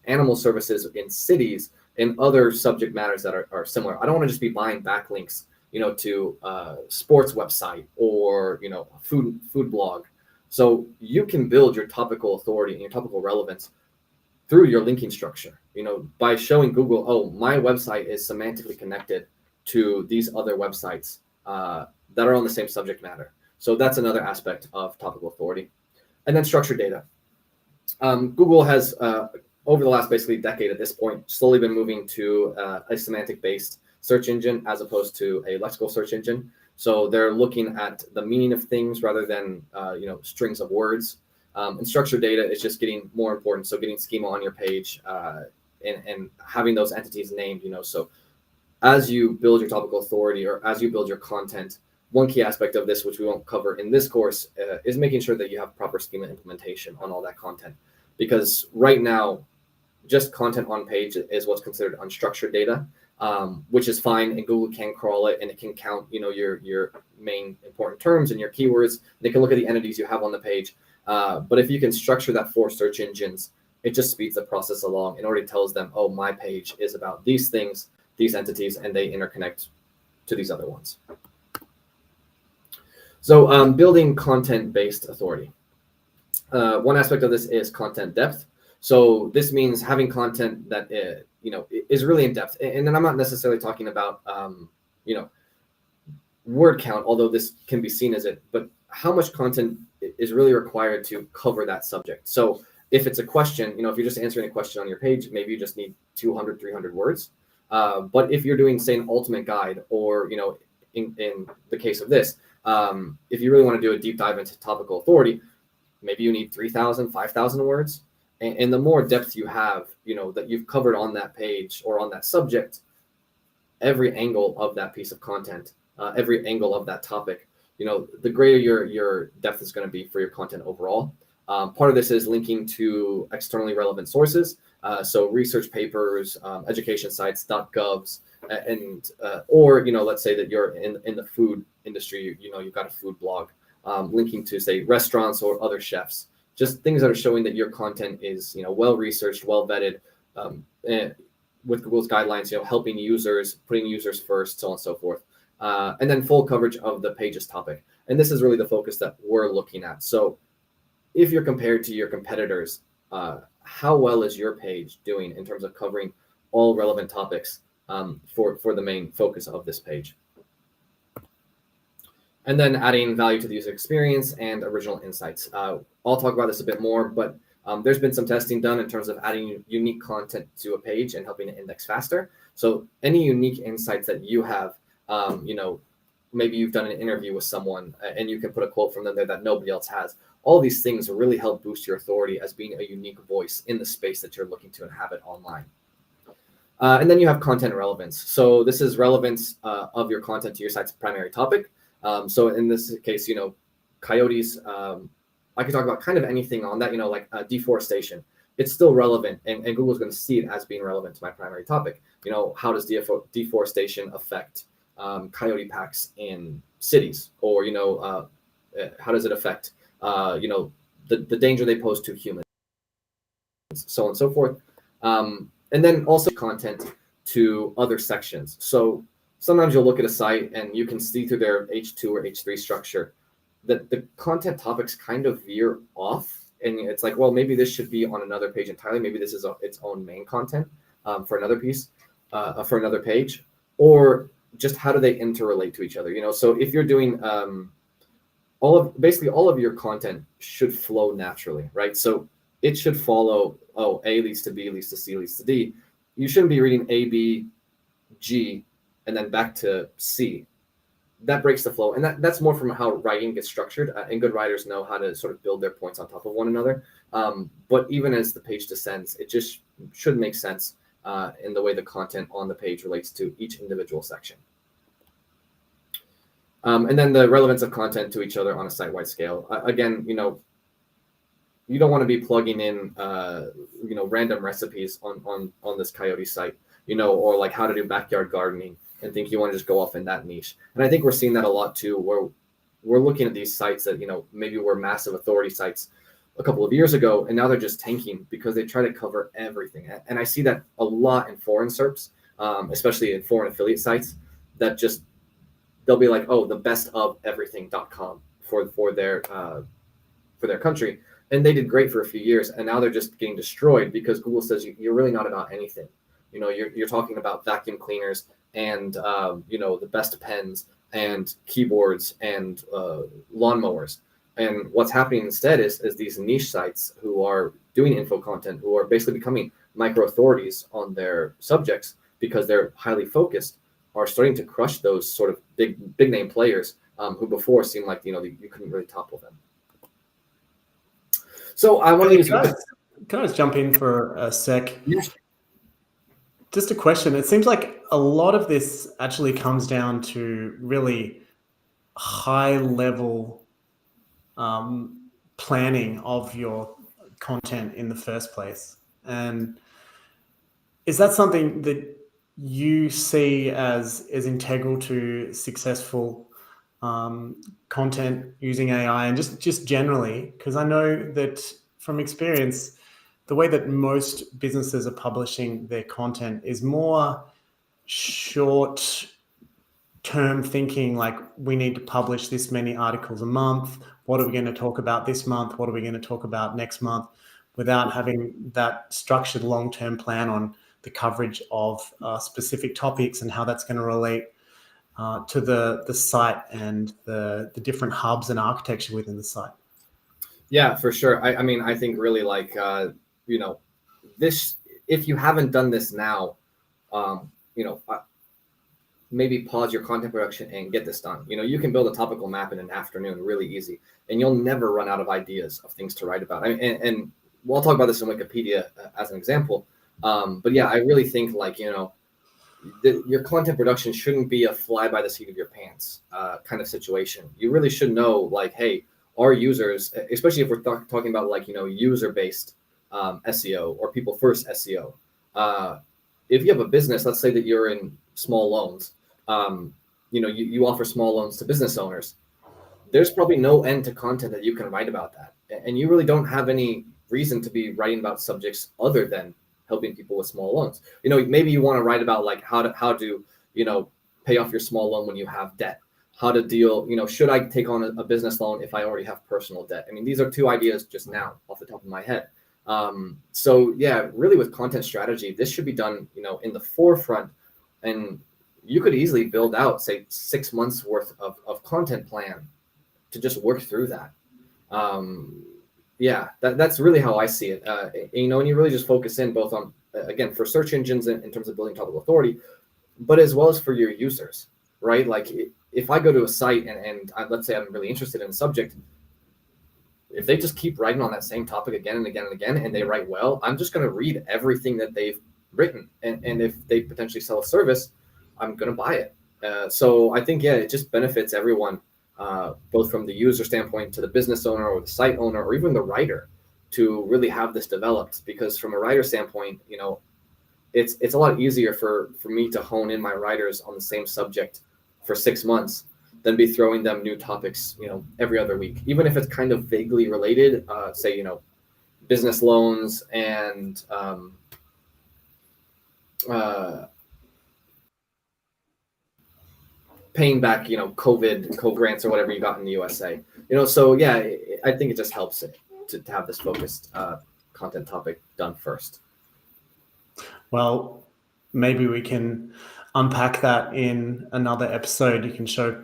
animal services in cities and other subject matters that are similar. I don't want to just be buying backlinks, to a sports website or, a food blog. So you can build your topical authority and your topical relevance through your linking structure, by showing Google, oh, my website is semantically connected to these other websites that are on the same subject matter. So that's another aspect of topical authority. And then structured data. Google has, over the last basically decade at this point, slowly been moving to a semantic-based search engine as opposed to a lexical search engine. So they're looking at the meaning of things rather than, strings of words. And structured data is just getting more important. So getting schema on your page and having those entities named, so as you build your topical authority or as you build your content, one key aspect of this, which we won't cover in this course, is making sure that you have proper schema implementation on all that content. Because right now, just content on page is what's considered unstructured data, which is fine, and Google can crawl it and it can count, your main important terms and your keywords. They can look at the entities you have on the page. But if you can structure that for search engines, it just speeds the process along and already tells them, oh, my page is about these things, these entities, and they interconnect to these other ones. So building content-based authority. One aspect of this is content depth. So this means having content that is really in depth. And then I'm not necessarily talking about word count, although this can be seen as it, but how much content is really required to cover that subject. So if it's a question, if you're just answering a question on your page, maybe you just need 200, 300 words. But if you're doing, say, an ultimate guide, or, in the case of this, if you really want to do a deep dive into topical authority, maybe you need 3,000, 5,000 words. And the more depth you have, that you've covered on that page or on that subject, every angle of that piece of content, every angle of that topic, the greater your depth is going to be for your content overall. Part of this is linking to externally relevant sources. So research papers, education sites, .govs, and or let's say that you're in the food industry, you've got a food blog, linking to, say, restaurants or other chefs, just things that are showing that your content is well researched, well vetted, with Google's guidelines, helping users, putting users first, so on and so forth, and then full coverage of the page's topic. And this is really the focus that we're looking at. So if you're compared to your competitors, how well is your page doing in terms of covering all relevant topics for the main focus of this page? And then adding value to the user experience and original insights. I'll talk about this a bit more, but there's been some testing done in terms of adding unique content to a page and helping it index faster. So any unique insights that you have, maybe you've done an interview with someone and you can put a quote from them there that nobody else has. All these things really help boost your authority as being a unique voice in the space that you're looking to inhabit online. And then you have content relevance. So this is relevance of your content to your site's primary topic. So in this case, coyotes I could talk about kind of anything on that, like deforestation. It's still relevant, and Google's going to see it as being relevant to my primary topic. How does deforestation affect coyote packs in cities, or how does it affect the danger they pose to humans, so on and so forth. And then also content to other sections. So sometimes you'll look at a site and you can see through their H2 or H3 structure that the content topics kind of veer off. And it's like, well, maybe this should be on another page entirely. Maybe this is its own main content for another piece, for another page, or just how do they interrelate to each other? So if you're doing basically all of your content should flow naturally, right? So it should follow, A leads to B, leads to C, leads to D. You shouldn't be reading A, B, G, and then back to C. That breaks the flow. And that's more from how writing gets structured. And good writers know how to sort of build their points on top of one another. But even as the page descends, it just should make sense in the way the content on the page relates to each individual section. And then the relevance of content to each other on a site-wide scale. Again, you don't want to be plugging in, random recipes on this coyote site, or like how to do backyard gardening, and think you want to just go off in that niche. And I think we're seeing that a lot too, where we're looking at these sites that, maybe were massive authority sites a couple of years ago, and now they're just tanking because they try to cover everything. And I see that a lot in foreign SERPs, especially in foreign affiliate sites, that just, they'll be like, the best of everything.com for their country. And they did great for a few years, and now they're just getting destroyed because Google says you're really not about anything. You're talking about vacuum cleaners and the best pens and keyboards and lawnmowers. And what's happening instead is these niche sites who are doing info content, who are basically becoming micro authorities on their subjects because they're highly focused, are starting to crush those sort of big name players who before seemed like you couldn't really topple them. So I want to use. Can I just jump in for a sec? Yes. Just a question. It seems like a lot of this actually comes down to really high level planning of your content in the first place. And is that something that you see as integral to successful content using AI, and just generally? Because I know that from experience, the way that most businesses are publishing their content is more short-term thinking, like we need to publish this many articles a month. What are we going to talk about this month? What are we going to talk about next month? Without having that structured long-term plan on the coverage of specific topics and how that's going to relate to the site and the different hubs and architecture within the site. Yeah, for sure. I mean, I think really like, this, if you haven't done this now, maybe pause your content production and get this done. You can build a topical map in an afternoon really easy, and you'll never run out of ideas of things to write about. And we'll talk about this in Wikipedia as an example. But yeah, I really think like, your content production shouldn't be a fly by the seat of your pants kind of situation. You really should know, like, hey, our users, especially if we're talking about like, user-based SEO or people first SEO. If you have a business, let's say that you're in small loans, you offer small loans to business owners. There's probably no end to content that you can write about that. And you really don't have any reason to be writing about subjects other than helping people with small loans. Maybe you want to write about like how to pay off your small loan when you have debt, how to deal, should I take on a business loan if I already have personal debt? I mean, these are two ideas just now off the top of my head. So yeah, really with content strategy, this should be done, in the forefront, and you could easily build out, say, 6 months worth of content plan to just work through that. Yeah, that's really how I see it. And you really just focus in both on, again, for search engines in terms of building topical authority, but as well as for your users, right? Like if I go to a site and let's say I'm really interested in a subject, if they just keep writing on that same topic again and again and again, and they write well, I'm just going to read everything that they've written. And if they potentially sell a service, I'm going to buy it. So I think, yeah, it just benefits everyone both from the user standpoint to the business owner or the site owner or even the writer, to really have this developed. Because from a writer standpoint, it's a lot easier for me to hone in my writers on the same subject for 6 months than be throwing them new topics, every other week, even if it's kind of vaguely related, say, business loans and paying back, COVID grants or whatever you got in the USA. So yeah, I think it just helps it to have this focused content topic done first. Well, maybe we can unpack that in another episode. You can show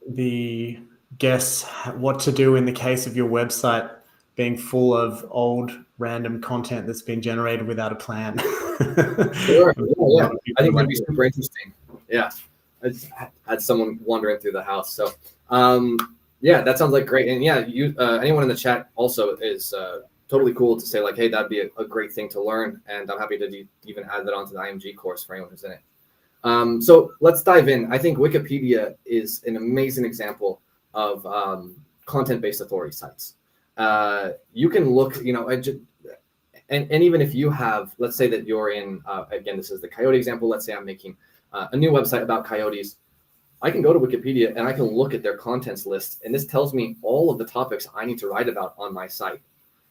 the guests what to do in the case of your website being full of old random content that's been generated without a plan. Sure. Yeah. I think that'd be super interesting. Yeah. I just had someone wandering through the house. So yeah, that sounds like great. And yeah, anyone in the chat also is totally cool to say like, hey, that'd be a great thing to learn. And I'm happy to even add that onto the IMG course for anyone who's in it. So let's dive in. I think Wikipedia is an amazing example of content-based authority sites. You can look, and even if you have, let's say that you're in, again, this is the coyote example. Let's say I'm making a new website about coyotes. I can go to Wikipedia and I can look at their contents list, and this tells me all of the topics I need to write about on my site.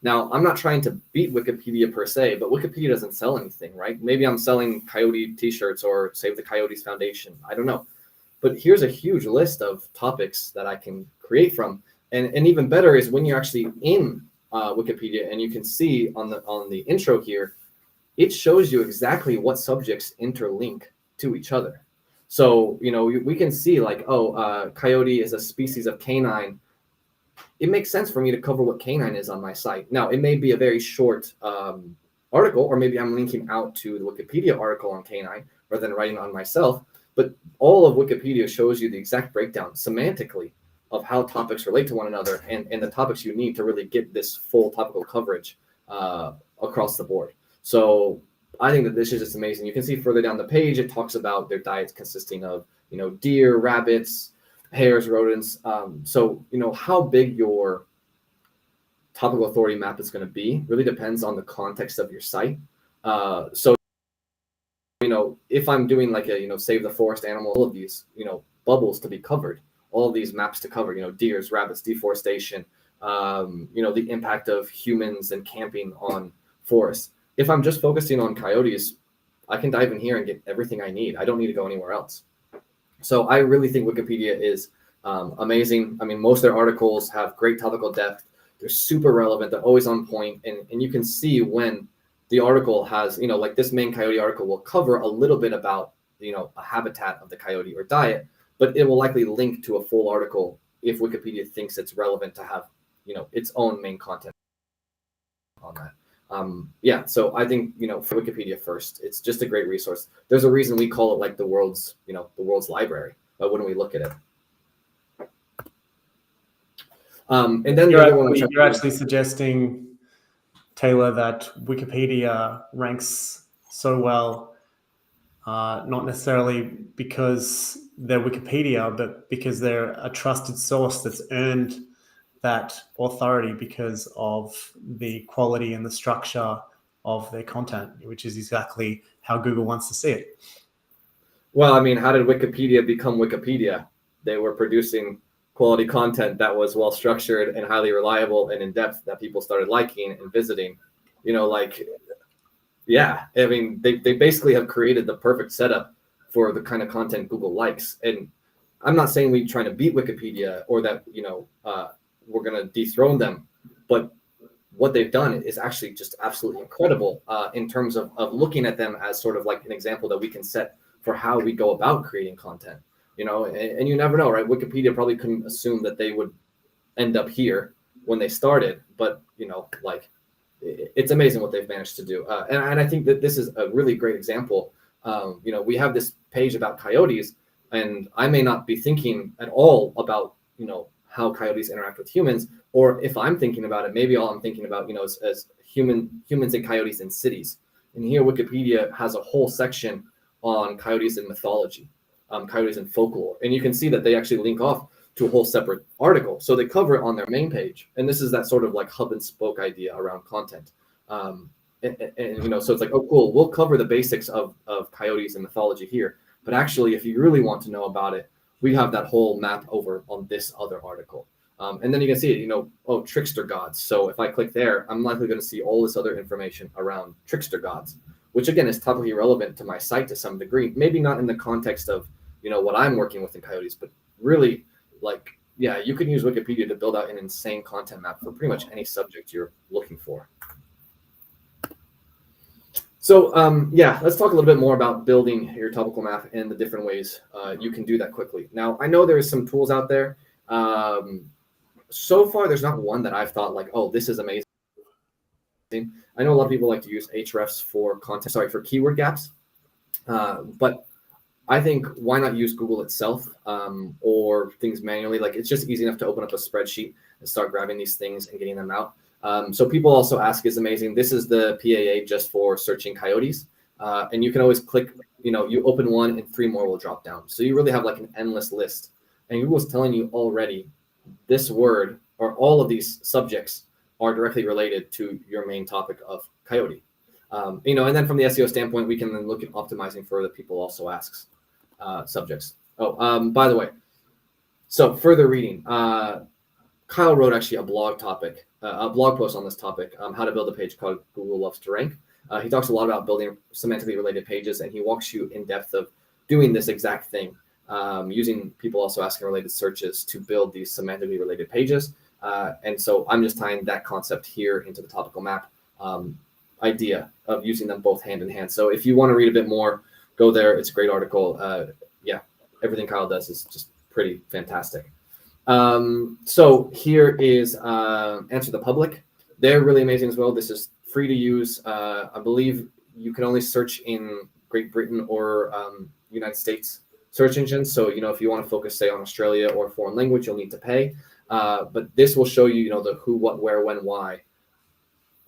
Now, I'm not trying to beat Wikipedia per se, but Wikipedia doesn't sell anything, right? Maybe I'm selling coyote t-shirts or Save the Coyotes Foundation. I don't know. But here's a huge list of topics that I can create from. And even better is when you're actually in Wikipedia and you can see on the intro here, it shows you exactly what subjects interlink to each other. So, we can see like, coyote is a species of canine. It makes sense for me to cover what canine is on my site. Now, it may be a very short article, or maybe I'm linking out to the Wikipedia article on canine rather than writing on myself. But all of Wikipedia shows you the exact breakdown semantically of how topics relate to one another and the topics you need to really get this full topical coverage across the board. So I think that this is just amazing. You can see further down the page, it talks about their diets consisting of, deer, rabbits, hares, rodents. So, how big your topical authority map is going to be really depends on the context of your site. So, if I'm doing like a, save the forest animal, all of these, bubbles to be covered, all of these maps to cover, deers, rabbits, deforestation, the impact of humans and camping on forests. If I'm just focusing on coyotes, I can dive in here and get everything I need. I don't need to go anywhere else. So I really think Wikipedia is amazing. I mean, most of their articles have great topical depth. They're super relevant. They're always on point. And you can see when the article has, like this main coyote article will cover a little bit about, a habitat of the coyote or diet, but it will likely link to a full article if Wikipedia thinks it's relevant to have, its own main content on that. Yeah, so I think, for Wikipedia first, it's just a great resource. There's a reason we call it like the world's library. But when we look at it, and then you're actually suggesting, Taylor, that Wikipedia ranks so well, not necessarily because they're Wikipedia, but because they're a trusted source that's earned that authority because of the quality and the structure of their content, which is exactly how Google wants to see it. Well, I mean, how did Wikipedia become Wikipedia? They were producing quality content that was well structured and highly reliable and in depth that people started liking and visiting. Yeah, I mean, they basically have created the perfect setup for the kind of content Google likes. And I'm not saying we're trying to beat Wikipedia or that, we're going to dethrone them, but what they've done is actually just absolutely incredible in terms of looking at them as sort of like an example that we can set for how we go about creating content, and you never know, right? Wikipedia probably couldn't assume that they would end up here when they started, but it's amazing what they've managed to do. And I think that this is a really great example. We have this page about coyotes, and I may not be thinking at all about, how coyotes interact with humans, or if I'm thinking about it, maybe all I'm thinking about, as humans and coyotes in cities. And here Wikipedia has a whole section on coyotes in mythology. coyotes and folklore. And you can see that they actually link off to a whole separate article. So they cover it on their main page. And this is that sort of like hub and spoke idea around content. And so it's like, oh, cool, we'll cover the basics of coyotes and mythology here. But actually, if you really want to know about it, we have that whole map over on this other article. And then you can see it, trickster gods. So if I click there, I'm likely going to see all this other information around trickster gods, which again is topically relevant to my site to some degree. Maybe not in the context of, what I'm working with in coyotes, but really you can use Wikipedia to build out an insane content map for pretty much any subject you're looking for. So let's talk a little bit more about building your topical map and the different ways you can do that quickly. Now, I know there's some tools out there. So far, there's not one that I've thought like, oh, this is amazing. I know a lot of people like to use Ahrefs for for keyword gaps. But I think why not use Google itself or things manually? Like it's just easy enough to open up a spreadsheet and start grabbing these things and getting them out. So people also ask is amazing. This is the PAA just for searching coyotes. And you can always click, you open one and 3 more will drop down. So you really have like an endless list. And Google's telling you already this word or all of these subjects are directly related to your main topic of coyote. And then from the SEO standpoint, we can then look at optimizing for the people also asks subjects. By the way, so further reading, Kyle wrote actually a blog post on this topic, how to build a page called Google Loves to Rank. He talks a lot about building semantically related pages, and he walks you in depth of doing this exact thing, using people also asking related searches to build these semantically related pages. And so I'm just tying that concept here into the topical map idea of using them both hand in hand. So if you want to read a bit more, go there. It's a great article. Everything Kyle does is just pretty fantastic. So here is Answer the Public. They're really amazing as well. This is free to use. I believe you can only search in Great Britain or United States search engines. So, if you want to focus, say, on Australia or foreign language, you'll need to pay. But this will show you, the who, what, where, when, why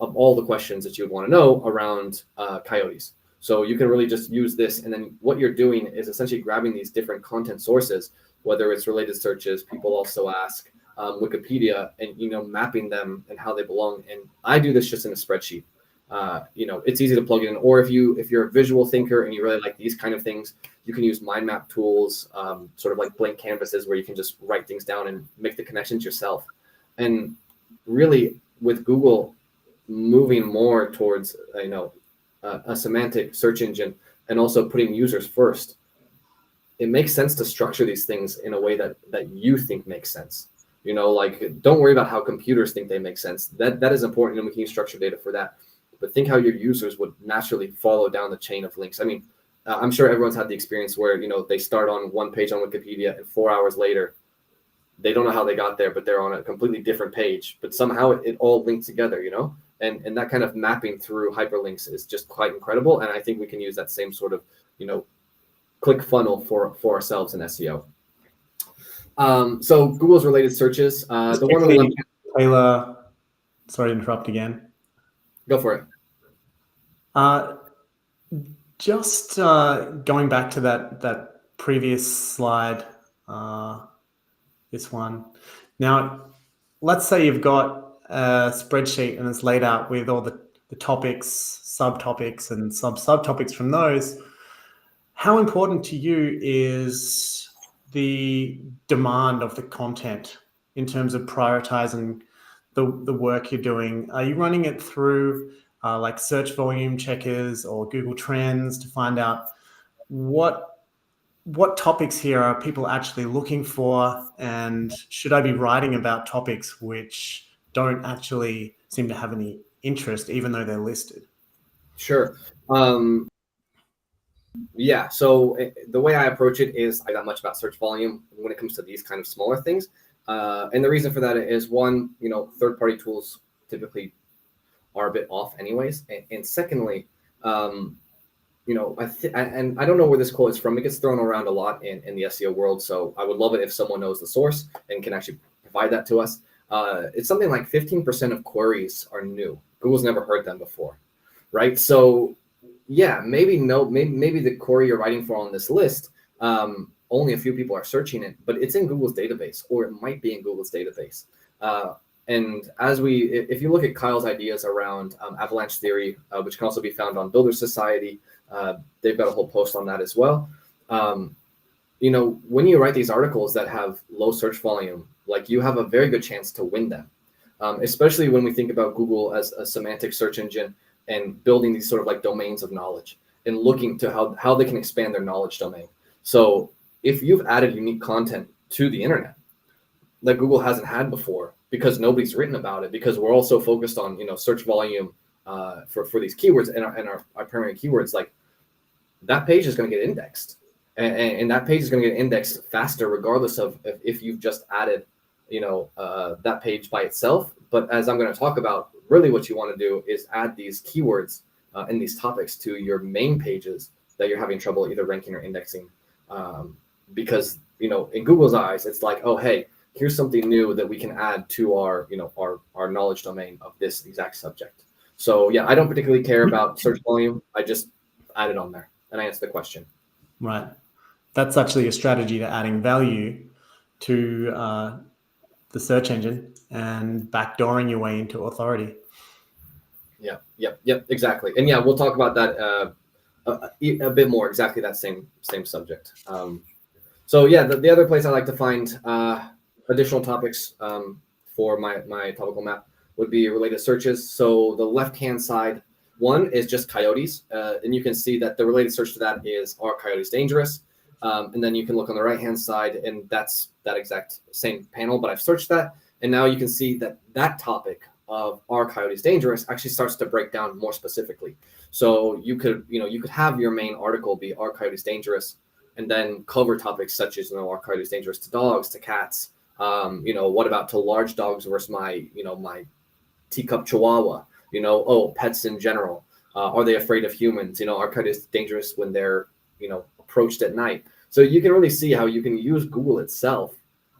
of all the questions that you would want to know around coyotes. So you can really just use this. And then what you're doing is essentially grabbing these different content sources, whether it's related searches, people also ask, Wikipedia, and, mapping them and how they belong. And I do this just in a spreadsheet. It's easy to plug it in. Or if you're a visual thinker and you really like these kind of things, you can use mind map tools, sort of like blank canvases where you can just write things down and make the connections yourself. And really with Google moving more towards, a semantic search engine and also putting users first, it makes sense to structure these things in a way that you think makes sense. Don't worry about how computers think they make sense. That is important, and we can use structured data for that. But think how your users would naturally follow down the chain of links. I mean, I'm sure everyone's had the experience where, they start on one page on Wikipedia and 4 hours later, they don't know how they got there, but they're on a completely different page. But somehow it all linked together, And that kind of mapping through hyperlinks is just quite incredible. And I think we can use that same sort of, click funnel for ourselves in SEO. So Google's related searches. The one on the left. Taylor, sorry to interrupt again. Go for it. Just going back to that previous slide, this one. Now, let's say you've got a spreadsheet and it's laid out with all the topics, subtopics, and subtopics from those. How important to you is the demand of the content in terms of prioritizing the work you're doing? Are you running it through like search volume checkers or Google Trends to find out what topics here are people actually looking for, and should I be writing about topics which don't actually seem to have any interest even though they're listed? Sure. So the way I approach it is I got much about search volume when it comes to these kind of smaller things. And the reason for that is one, third-party tools typically are a bit off anyways. And secondly, and I don't know where this quote is from. It gets thrown around a lot in the SEO world. So I would love it if someone knows the source and can actually provide that to us. It's something like 15% of queries are new. Google's never heard them before, right? So yeah, maybe the query you're writing for on this list only a few people are searching it, but it's in Google's database, or it might be in Google's database. And if you look at Kyle's ideas around avalanche theory, which can also be found on Builder Society, they've got a whole post on that as well. When you write these articles that have low search volume, like, you have a very good chance to win them, especially when we think about Google as a semantic search engine and building these sort of like domains of knowledge and looking to how they can expand their knowledge domain. So if you've added unique content to the internet that Google hasn't had before, because nobody's written about it, because we're also focused on, search volume for these keywords and our primary keywords, like, that page is going to get indexed. And that page is going to get indexed faster, regardless of if you've just added, that page by itself. But as I'm going to talk about, really what you want to do is add these keywords and these topics to your main pages that you're having trouble either ranking or indexing. Because, in Google's eyes, it's like, oh, hey, here's something new that we can add to our knowledge domain of this exact subject. So yeah, I don't particularly care about search volume. I just add it on there and I answer the question. Right. That's actually a strategy to adding value to the search engine and backdooring your way into authority. Yep, exactly. And yeah, we'll talk about that a bit more, exactly that same subject. So yeah, the other place I like to find additional topics for my topical map would be related searches. So the left-hand side one is just coyotes, and you can see that the related search to that is, are coyotes dangerous? And then you can look on the right-hand side, and that's that exact same panel, but I've searched that. And now you can see that that topic of, are coyotes dangerous, actually starts to break down more specifically. So you could have your main article be, are coyotes dangerous? And then cover topics such as, are coyotes dangerous to dogs, to cats? What about to large dogs versus my teacup chihuahua? Pets in general. Are they afraid of humans? Are coyotes dangerous when they're, approached at night? So you can really see how you can use Google itself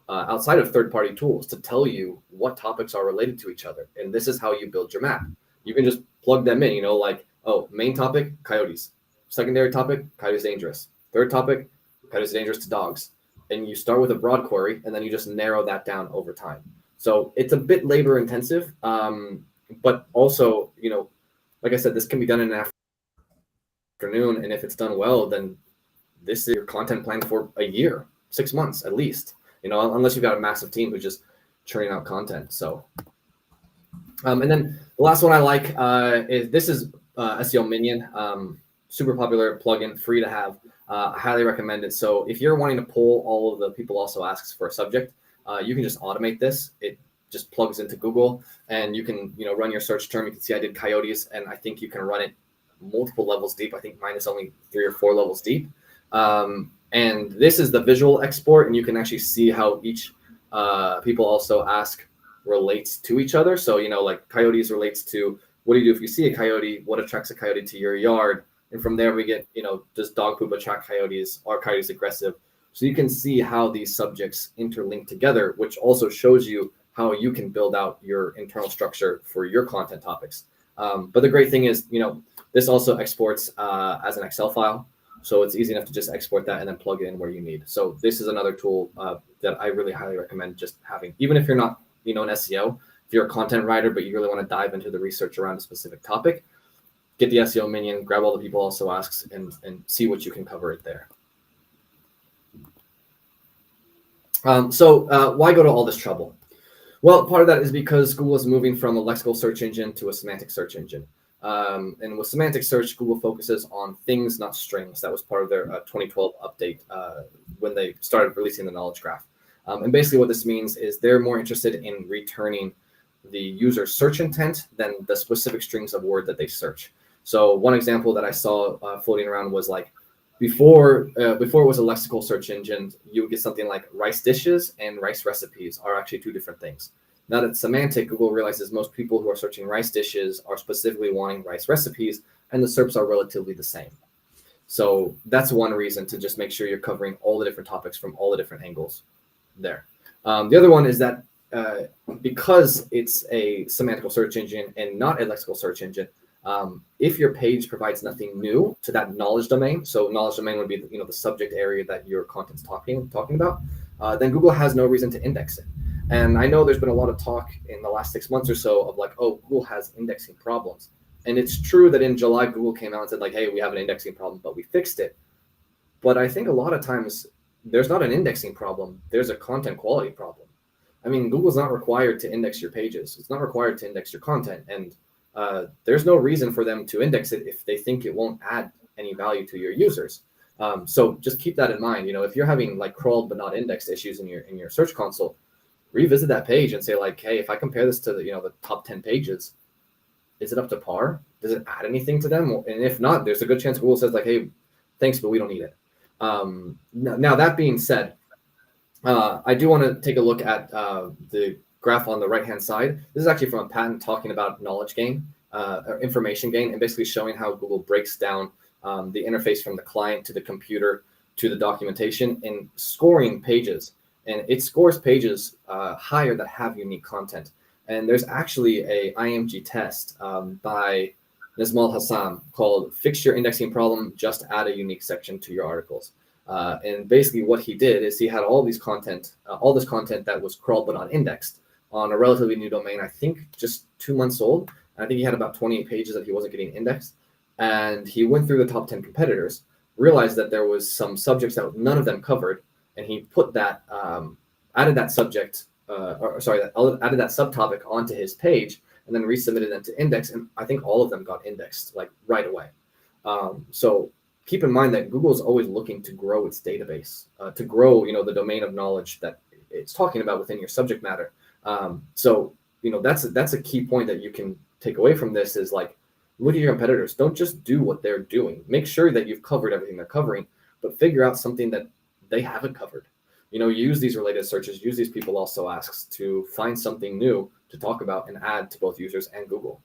outside of third-party tools to tell you what topics are related to each other. And this is how you build your map. You can just plug them in, main topic, coyotes. Secondary topic, coyotes dangerous. Third topic, coyotes dangerous to dogs. And you start with a broad query, and then you just narrow that down over time. So it's a bit labor intensive, but also, like I said, this can be done in an afternoon. And if it's done well, then this is your content plan for a year, 6 months at least, unless you've got a massive team who's just churning out content. So, and then the last one I like is SEO Minion, super popular plugin, free to have. I highly recommend it. So if you're wanting to pull all of the people also asks for a subject, you can just automate this. It just plugs into Google, and you can run your search term. You can see I did coyotes, and I think you can run it multiple levels deep. I think mine is only 3 or 4 levels deep. And this is the visual export, and you can actually see how each people also ask relates to each other. So, like coyotes relates to, what do you do if you see a coyote? What attracts a coyote to your yard? And from there we get, does dog poop attract coyotes? Are coyotes aggressive? So you can see how these subjects interlink together, which also shows you how you can build out your internal structure for your content topics. But the great thing is, this also exports as an Excel file. So it's easy enough to just export that and then plug it in where you need. So this is another tool that I really highly recommend just having, even if you're not, an SEO, if you're a content writer, but you really want to dive into the research around a specific topic, get the SEO Minion, grab all the people also asks, and see what you can cover it there. So why go to all this trouble? Well, part of that is because Google is moving from a lexical search engine to a semantic search engine. And with semantic search, Google focuses on things, not strings. That was part of their 2012 update when they started releasing the knowledge graph. And basically what this means is they're more interested in returning the user search intent than the specific strings of word that they search. So one example that I saw floating around was like, before it was a lexical search engine, you would get something like rice dishes and rice recipes are actually 2 different things. Now that semantic, Google realizes most people who are searching rice dishes are specifically wanting rice recipes, and the SERPs are relatively the same. So that's one reason to just make sure you're covering all the different topics from all the different angles there. The other one is that because it's a semantical search engine and not a lexical search engine, If your page provides nothing new to that knowledge domain, so knowledge domain would be the subject area that your content's talking about, then Google has no reason to index it. And I know there's been a lot of talk in the last 6 months or so of like, oh, Google has indexing problems. And it's true that in July, Google came out and said like, hey, we have an indexing problem, but we fixed it. But I think a lot of times there's not an indexing problem. There's a content quality problem. I mean, Google's not required to index your pages. It's not required to index your content. And there's no reason for them to index it if they think it won't add any value to your users. So just keep that in mind. If you're having like crawled but not indexed issues in your search console, revisit that page and say like, hey, if I compare this to the top 10 pages, is it up to par? Does it add anything to them? And if not, there's a good chance Google says like, hey, thanks, but we don't need it. Now that being said, I do want to take a look at the graph on the right-hand side. This is actually from a patent talking about knowledge gain, or information gain, and basically showing how Google breaks down the interface from the client to the computer to the documentation and scoring pages. And it scores pages higher that have unique content. And there's actually a IMG test by Nismal Hassan called Fix Your Indexing Problem, Just Add a Unique Section to Your Articles. And basically what he did is he had all this content that was crawled but not indexed on a relatively new domain, I think just 2 months old. And I think he had about 28 pages that he wasn't getting indexed. And he went through the top 10 competitors, realized that there was some subjects that none of them covered, and he put that, added that subtopic onto his page, and then resubmitted them to index. And I think all of them got indexed like right away. So keep in mind that Google is always looking to grow its database, to grow, the domain of knowledge that it's talking about within your subject matter. So that's a key point that you can take away from this is like, look at your competitors. Don't just do what they're doing. Make sure that you've covered everything they're covering, but figure out something that they haven't covered. Use these related searches, use these people also asks to find something new to talk about and add to both users and Google.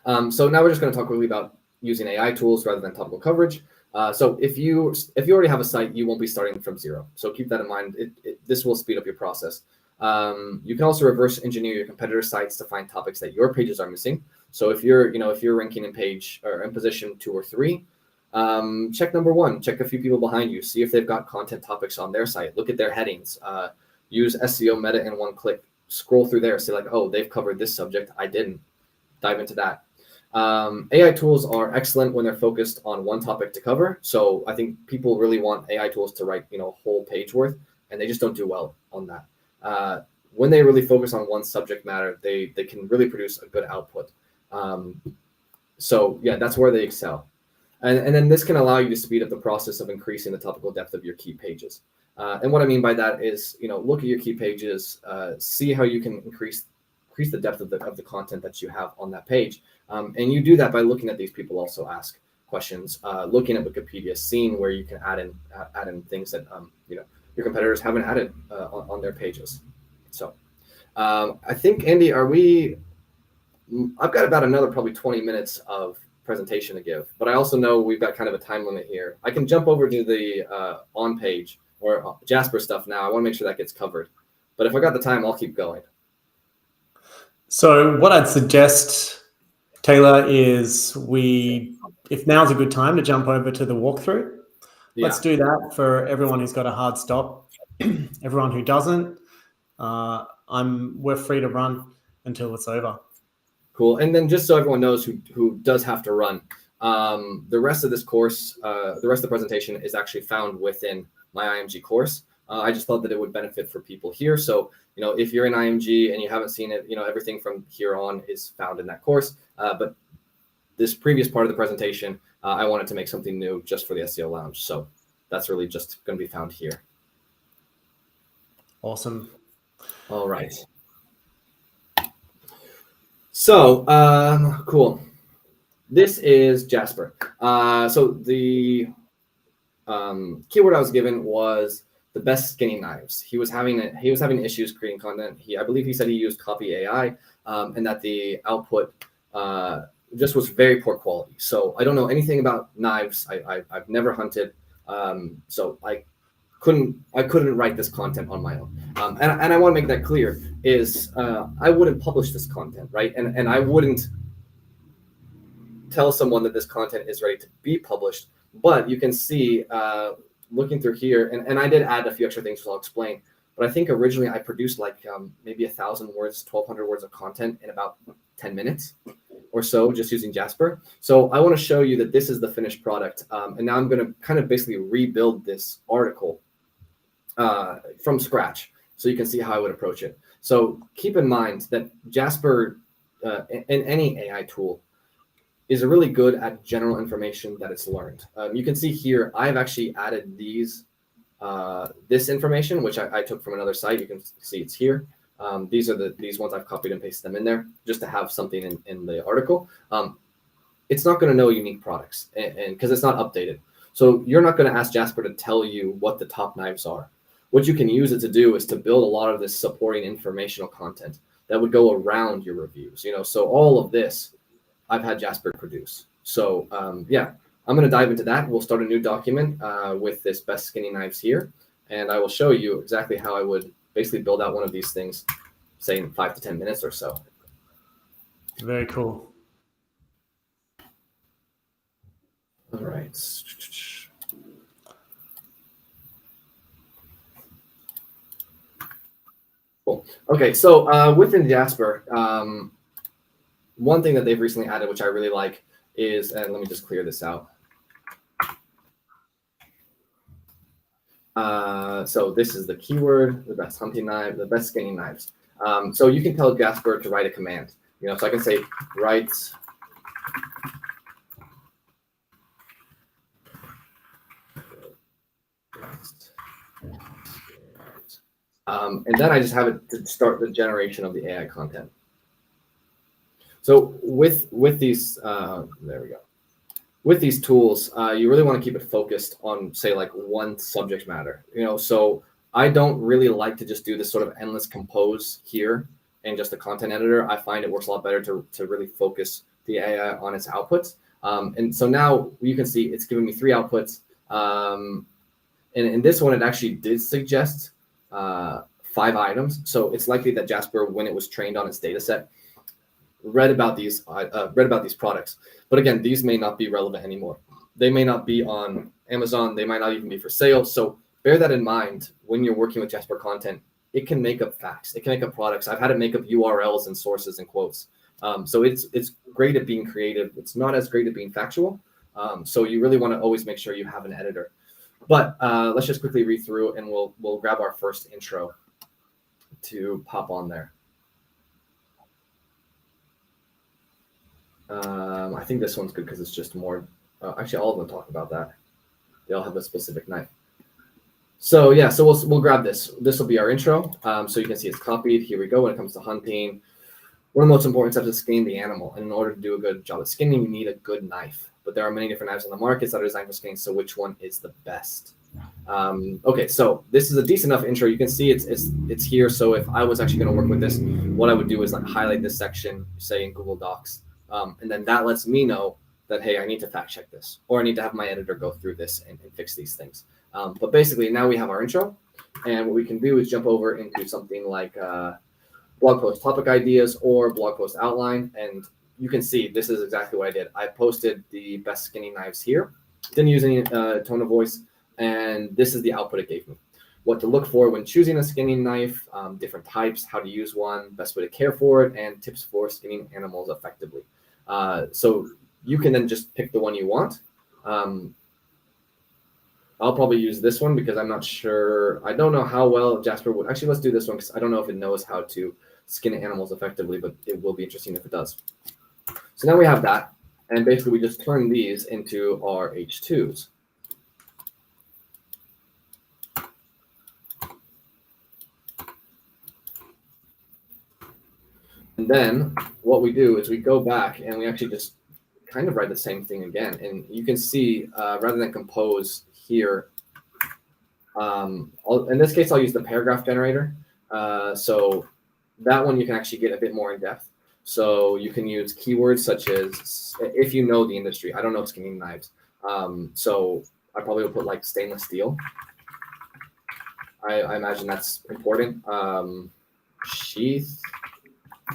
So now we're just going to talk quickly about using AI tools rather than topical coverage. So if you already have a site, you won't be starting from zero. So keep that in mind. This will speed up your process. You can also reverse engineer your competitor sites to find topics that your pages are missing. So if you're ranking in page or in position 2 or 3, check number 1, check a few people behind you, see if they've got content topics on their site, look at their headings, use SEO meta in one click, scroll through there, say like, oh, they've covered this subject, I didn't, dive into that. AI tools are excellent when they're focused on one topic to cover. So I think people really want AI tools to write, a whole page worth, and they just don't do well on that. When they really focus on one subject matter, they can really produce a good output. So yeah, that's where they excel. And then this can allow you to speed up the process of increasing the topical depth of your key pages. And what I mean by that is, look at your key pages, see how you can increase the depth of the content that you have on that page. And you do that by looking at these people also ask questions, looking at Wikipedia, seeing where you can add in things that your competitors haven't added on their pages. So I think, Andy, I've got about another probably 20 minutes of presentation to give, but I also know we've got kind of a time limit here. I can jump over to the on page or Jasper stuff now. I want to make sure that gets covered, but if I got the time, I'll keep going. So what I'd suggest, Taylor, is if now's a good time to jump over to the walkthrough, let's do that for everyone who's got a hard stop. Everyone who doesn't, we're free to run until it's over. Cool. And then just so everyone knows who does have to run, the rest of this course, the rest of the presentation is actually found within my IMG course. I just thought that it would benefit for people here. So, if you're in IMG and you haven't seen it, everything from here on is found in that course. But this previous part of the presentation, I wanted to make something new just for the SEO Lounge. So that's really just going to be found here. Awesome. All right. So, cool. This is Jasper. So the keyword I was given was the best skinning knives. He was having issues creating content. I believe he said he used Copy AI, and that the output just was very poor quality. So I don't know anything about knives. I've never hunted. So I couldn't write this content on my own. And I want to make that clear is I wouldn't publish this content, right? And I wouldn't tell someone that this content is ready to be published. But you can see, looking through here, and I did add a few extra things, which I'll explain. But I think originally I produced like maybe 1,000 words, 1,200 words of content in about 10 minutes or so, just using Jasper. So I want to show you that this is the finished product. And now I'm going to kind of basically rebuild this article from scratch, so you can see how I would approach it. So keep in mind that Jasper, in any AI tool, is really good at general information that it's learned. You can see here, I've actually added this information, which I took from another site. You can see it's here. These are these ones I've copied and pasted them in there just to have something in the article. It's not going to know unique products and because it's not updated. So you're not going to ask Jasper to tell you what the top knives are. What you can use it to do is to build a lot of this supporting informational content that would go around your reviews. So all of this I've had Jasper produce. So yeah, I'm going to dive into that. We'll start a new document with this best skinny knives here. And I will show you exactly how I would basically build out one of these things, say in 5 to 10 minutes or so. Very cool. All right. Cool. Okay, so within Jasper, one thing that they've recently added, which I really like, is, and let me just clear this out. So this is the keyword, the best hunting knife, the best skinning knives. So you can tell Jasper to write a command. So I can say write and then I just have it to start the generation of the AI content. So with these, there we go. With these tools, you really want to keep it focused on, say, like one subject matter. So I don't really like to just do this sort of endless compose here in just a content editor. I find it works a lot better to really focus the AI on its outputs. And so now you can see it's giving me 3 outputs. And in this one, it actually did suggest 5 items. So it's likely that Jasper, when it was trained on its data set, read about these products. But again, these may not be relevant anymore. They may not be on Amazon. They might not even be for sale. So bear that in mind when you're working with Jasper content. It can make up facts. It can make up products. I've had it make up URLs and sources and quotes. So it's great at being creative. It's not as great at being factual. So you really want to always make sure you have an editor. But let's just quickly read through, and we'll grab our first intro to pop on there. I think this one's good because it's just more. Actually, all of them talk about that. They all have a specific knife. So yeah, so we'll grab this. This will be our intro. So you can see it's copied. Here we go. When it comes to hunting, one of the most important steps is skinning the animal. And in order to do a good job of skinning, you need a good knife. But there are many different knives on the market that are designed for skinning. So which one is the best? Okay, so this is a decent enough intro. You can see it's here. So if I was actually going to work with this, what I would do is like highlight this section, say in Google Docs. And then that lets me know that, hey, I need to fact check this, or I need to have my editor go through this and fix these things. But basically now we have our intro, and what we can do is jump over into something like blog post topic ideas or blog post outline. And you can see this is exactly what I did. I posted the best skinning knives here, didn't use any tone of voice, and this is the output it gave me. What to look for when choosing a skinning knife, different types, how to use one, best way to care for it, and tips for skinning animals effectively. So you can then just pick the one you want. I'll probably use this one because I'm not sure. I don't know how well Jasper would. Actually, let's do this one because I don't know if it knows how to skin animals effectively, but it will be interesting if it does. So now we have that. And basically, we just turn these into our H2s. And then what we do is we go back and we actually just kind of write the same thing again. And you can see, rather than compose here, in this case, I'll use the paragraph generator. So that one you can actually get a bit more in depth. So you can use keywords such as, if you know the industry, I don't know skinning knives. So I probably will put like stainless steel. I imagine that's important. Sheath,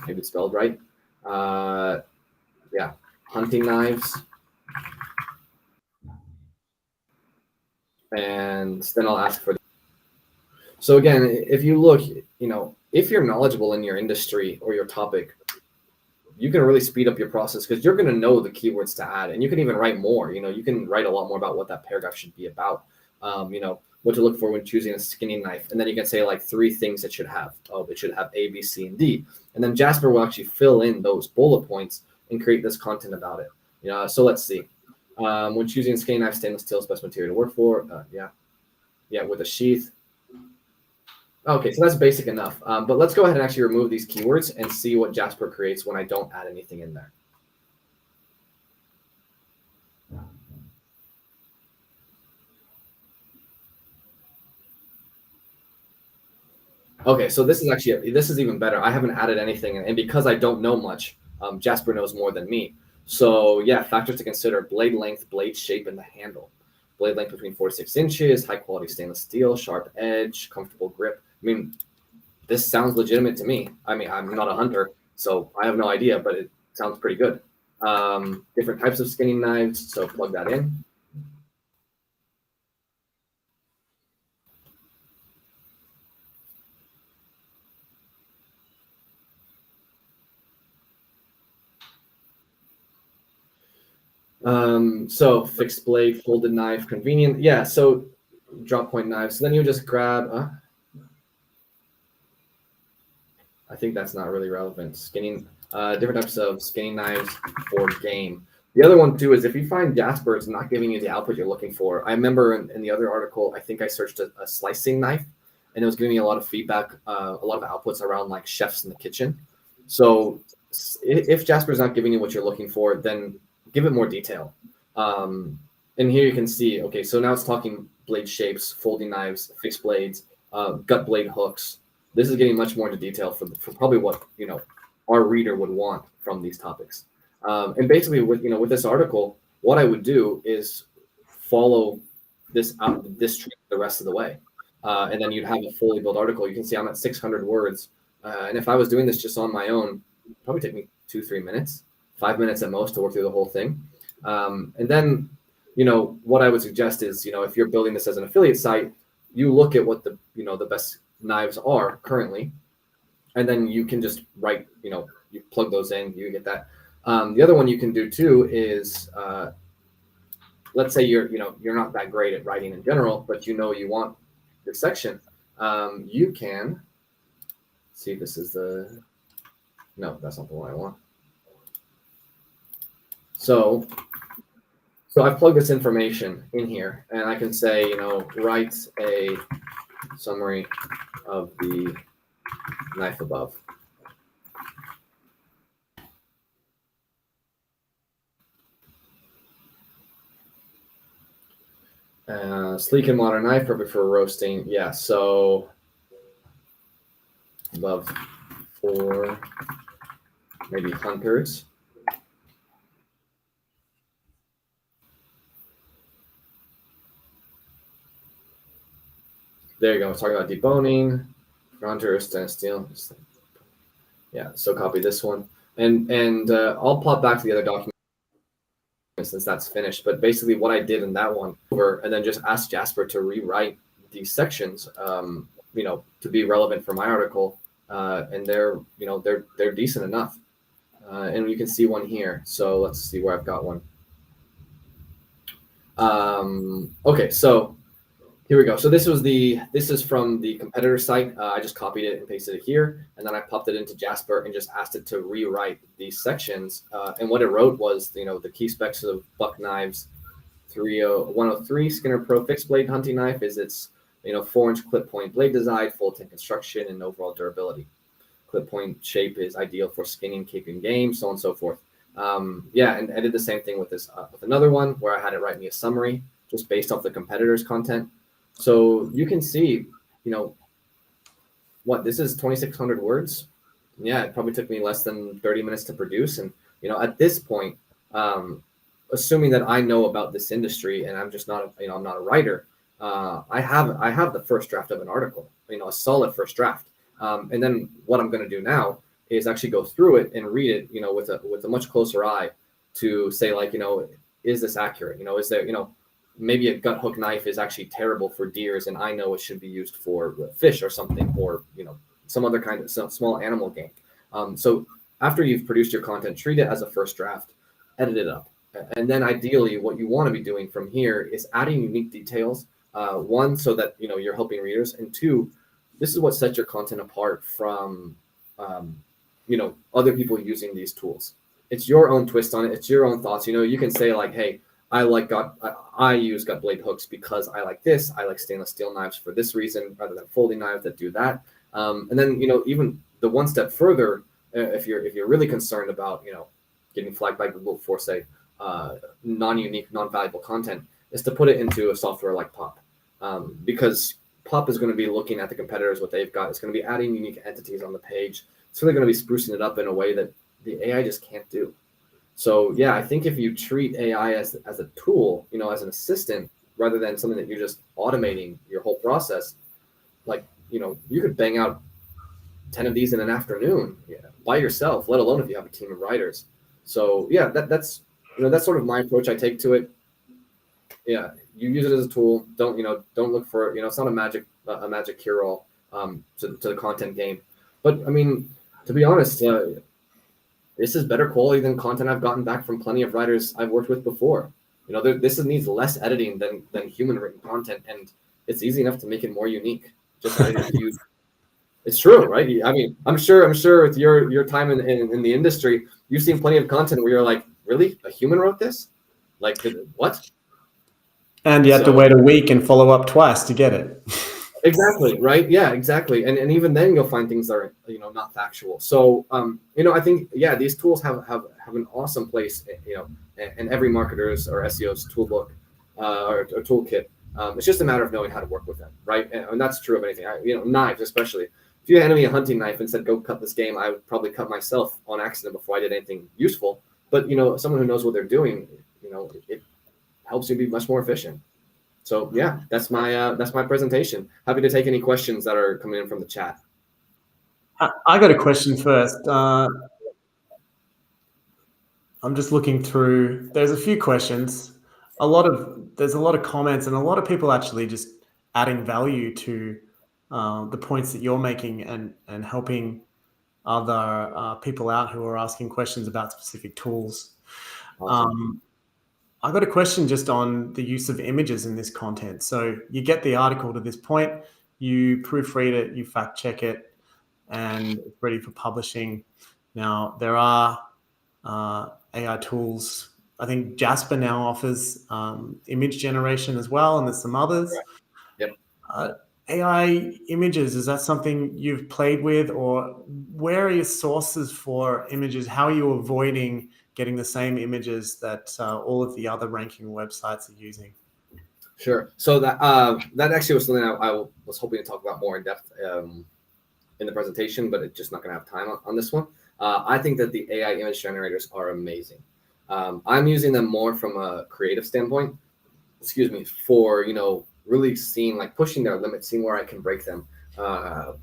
maybe it's spelled right. Yeah, hunting knives. And then I'll ask for. So again, if you look, if you're knowledgeable in your industry or your topic, you can really speed up your process because you're going to know the keywords to add, and you can even write more. You can write a lot more about what that paragraph should be about. What to look for when choosing a skinning knife, and then you can say like 3 things it should have. Oh, it should have A, B, C, and D, and then Jasper will actually fill in those bullet points and create this content about it. So let's see. When choosing a skinning knife, stainless steel is best material to work for. Yeah, with a sheath. Okay, so that's basic enough. But let's go ahead and actually remove these keywords and see what Jasper creates when I don't add anything in there. Okay, so this is even better. I haven't added anything, and because I don't know much, Jasper knows more than me. So yeah, factors to consider: blade length, blade shape, and the handle. Blade length between 4 to 6 inches, high quality stainless steel, sharp edge, comfortable grip. I mean, this sounds legitimate to me. I mean, I'm not a hunter, so I have no idea, but it sounds pretty good. Different types of skinning knives, so plug that in. So fixed blade, folded knife, convenient. Yeah, so drop point knives. So then you just grab, I think that's not really relevant. Skinning, different types of skinning knives for game. The other one too is if you find Jasper is not giving you the output you're looking for. I remember in the other article, I think I searched a slicing knife, and it was giving me a lot of feedback, a lot of outputs around like chefs in the kitchen. So if Jasper is not giving you what you're looking for, then give it more detail. And here you can see, okay, so now it's talking blade shapes, folding knives, fixed blades, gut blade hooks. This is getting much more into detail for probably what our reader would want from these topics. And basically, with this article, what I would do is follow this tree the rest of the way, and then you'd have a fully built article. You can see I'm at 600 words, and if I was doing this just on my own, it'd probably take me 2-3 minutes, 5 minutes at most to work through the whole thing. And then, what I would suggest is, if you're building this as an affiliate site, you look at what the best knives are currently, and then you can just write, you plug those in, you get that. The other one you can do too is, let's say you're not that great at writing in general, but you want this section. You can see if this is no, that's not the one I want. So I've plugged this information in here, and I can say, write a summary of the knife above. Sleek and modern knife, perfect for roasting. Yeah, so above for maybe hunters. There you go. Talking about deboning, hunters, stainless steel. Yeah, so copy this one, and I'll pop back to the other document since that's finished. But basically, what I did in that one over, and then just asked Jasper to rewrite these sections, to be relevant for my article, and they're decent enough, and you can see one here. So let's see where I've got one. Okay, so here we go. So this is from the competitor site. I just copied it and pasted it here, and then I popped it into Jasper and just asked it to rewrite these sections. And what it wrote was, the key specs of buck knives. 103 Skinner Pro fixed blade hunting knife is its 4-inch clip point blade design, full tin construction, and overall durability. Clip point shape is ideal for skinning, keeping game, so on and so forth. Yeah, and I did the same thing with this with another one where I had it write me a summary just based off the competitor's content. So you can see, this is 2,600 words. Yeah, it probably took me less than 30 minutes to produce. And, at this point, assuming that I know about this industry and I'm just not, I'm not a writer, I have the first draft of an article, a solid first draft. And then what I'm going to do now is actually go through it and read it, with a much closer eye to say, like, is this accurate? Is there, maybe a gut hook knife is actually terrible for deers, and I know it should be used for fish or something, or some other kind of small animal game. So after you've produced your content, treat it as a first draft, edit it up, and then ideally, what you want to be doing from here is adding unique details. One, so that you're helping readers, and two, this is what sets your content apart from other people using these tools. It's your own twist on it. It's your own thoughts. You can say, like, hey, I use gut blade hooks because I like this. I like stainless steel knives for this reason, rather than folding knives that do that. And then even the one step further, if you're really concerned about getting flagged by Google for, say, non-unique, non-valuable content, is to put it into a software like Pop, because Pop is going to be looking at the competitors, what they've got. It's going to be adding unique entities on the page. It's really going to be sprucing it up in a way that the AI just can't do. So yeah, I think if you treat AI as a tool, as an assistant, rather than something that you're just automating your whole process, like, you could bang out 10 of these in an afternoon, by yourself, let alone if you have a team of writers. So yeah, that's sort of my approach I take to it. Yeah, you use it as a tool. Don't look for it. It's not a magic cure-all to the content game. But I mean, to be honest, this is better quality than content I've gotten back from plenty of writers I've worked with before. This needs less editing than human written content, and it's easy enough to make it more unique. Just adding a few. It's true, right? I mean, I'm sure with your time in the industry, you've seen plenty of content where you're like, really, a human wrote this? Like, what? And you have to wait a week and follow up twice to get it. Exactly, right? Yeah, exactly. And even then you'll find things that are, not factual. So, I think, yeah, these tools have an awesome place, in every marketer's or SEO's toolbook or toolkit. It's just a matter of knowing how to work with them, right? And that's true of anything. Knives especially. If you handed me a hunting knife and said, go cut this game, I would probably cut myself on accident before I did anything useful. But, someone who knows what they're doing, it helps you be much more efficient. So yeah, that's my presentation. Happy to take any questions that are coming in from the chat. I got a question first. I'm just looking through. There's a few questions. There's a lot of comments, and a lot of people actually just adding value to the points that you're making and helping other people out who are asking questions about specific tools. Awesome. I got a question just on the use of images in this content. So you get the article to this point, you proofread it, you fact check it, and it's ready for publishing. Now, there are AI tools. I think Jasper now offers image generation as well, and there's some others. Yep. AI images, is that something you've played with, or where are your sources for images? How are you avoiding getting the same images that all of the other ranking websites are using? Sure. So that actually was something I was hoping to talk about more in depth in the presentation, but it's just not going to have time on this one. I think that the AI image generators are amazing. I'm using them more from a creative standpoint. For really seeing, like, pushing their limits, seeing where I can break them.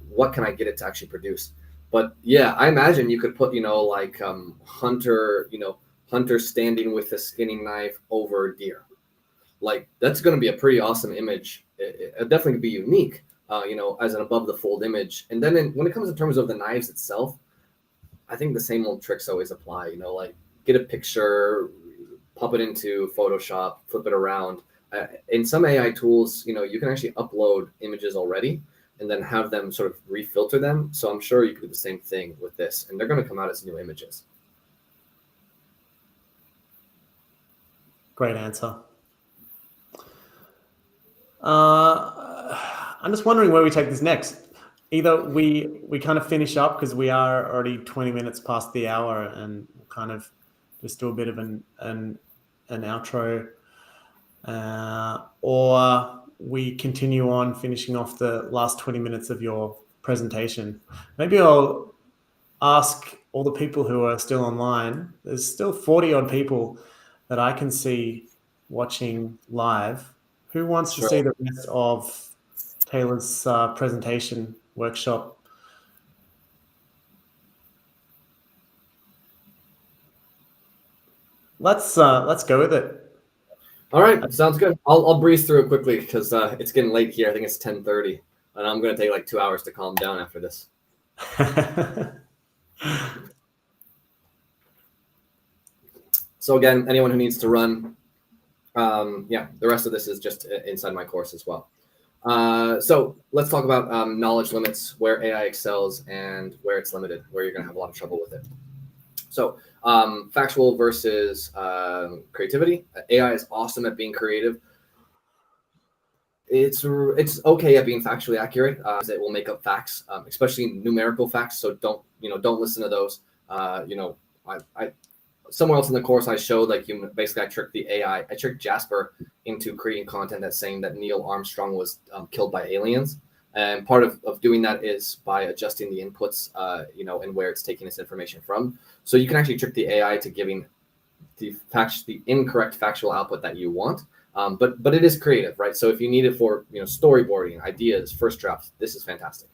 What can I get it to actually produce? But yeah, I imagine you could put, hunter standing with a skinning knife over deer. Like, that's going to be a pretty awesome image. It definitely be unique, as an above the fold image. And then when it comes in terms of the knives itself, I think the same old tricks always apply. Like, get a picture, pop it into Photoshop, flip it around. In some AI tools, you can actually upload images already and then have them sort of refilter them. So I'm sure you could do the same thing with this, and they're going to come out as new images. Great answer. I'm just wondering where we take this next. Either we kind of finish up because we are already 20 minutes past the hour, and we'll kind of just do a bit of an outro, or we continue on finishing off the last 20 minutes of your presentation. Maybe I'll ask all the people who are still online. There's still 40 odd people that I can see watching live Who wants to Sure. see the rest of Taylor's presentation workshop? Let's go with it. All right, sounds good. I'll breeze through it quickly because it's getting late here. I think it's 10:30, and I'm gonna take like 2 hours to calm down after this. So again, anyone who needs to run, yeah, the rest of this is just inside my course as well. So let's talk about knowledge limits, where AI excels and where it's limited, where you're gonna have a lot of trouble with it. So factual versus creativity. AI is awesome at being creative. It's okay at being factually accurate. It will make up facts, especially numerical facts. So don't listen to those. I somewhere else in the course I showed I tricked the AI. I tricked Jasper into creating content that's saying that Neil Armstrong was killed by aliens. And part of doing that is by adjusting the inputs, and where it's taking its information from. So you can actually trick the AI to giving the incorrect factual output that you want. But it is creative, right? So if you need it for storyboarding, ideas, first drafts, this is fantastic.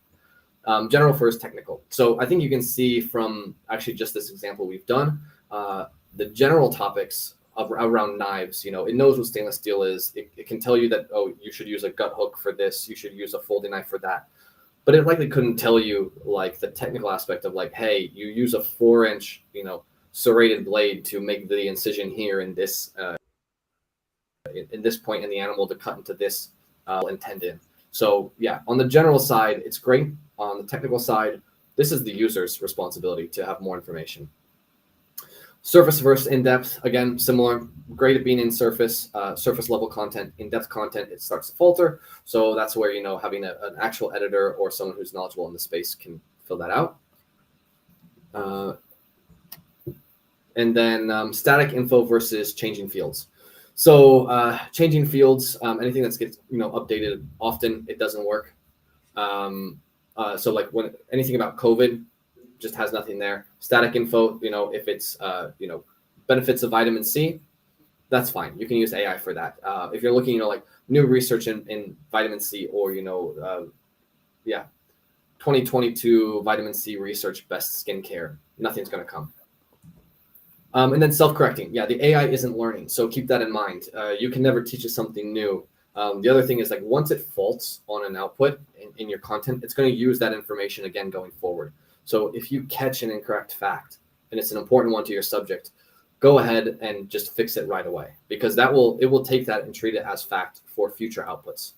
General first, technical. So I think you can see from actually just this example we've done, the general topics around knives. It knows what stainless steel is. It can tell you that, oh, you should use a gut hook for this. You should use a folding knife for that. But it likely couldn't tell you like the technical aspect of like, hey, you use a 4-inch, serrated blade to make the incision here in this point in the animal to cut into this tendon. So yeah, on the general side, it's great. On the technical side, this is the user's responsibility to have more information. Surface versus in-depth, again, similar. Great at being in surface level content. In-depth content, it starts to falter. So that's where, having an actual editor or someone who's knowledgeable in the space can fill that out. And then static info versus changing fields. So changing fields, anything that gets updated often, it doesn't work. So like when anything about COVID just has nothing there. Static info, if it's benefits of vitamin C, that's fine. You can use AI for that. If you're looking, like new research in vitamin C or 2022 vitamin C research best skincare, nothing's going to come. And then self-correcting. Yeah, the AI isn't learning. So keep that in mind. You can never teach it something new. The other thing is like once it faults on an output in your content, it's going to use that information again going forward. So if you catch an incorrect fact and it's an important one to your subject, go ahead and just fix it right away, because it will take that and treat it as fact for future outputs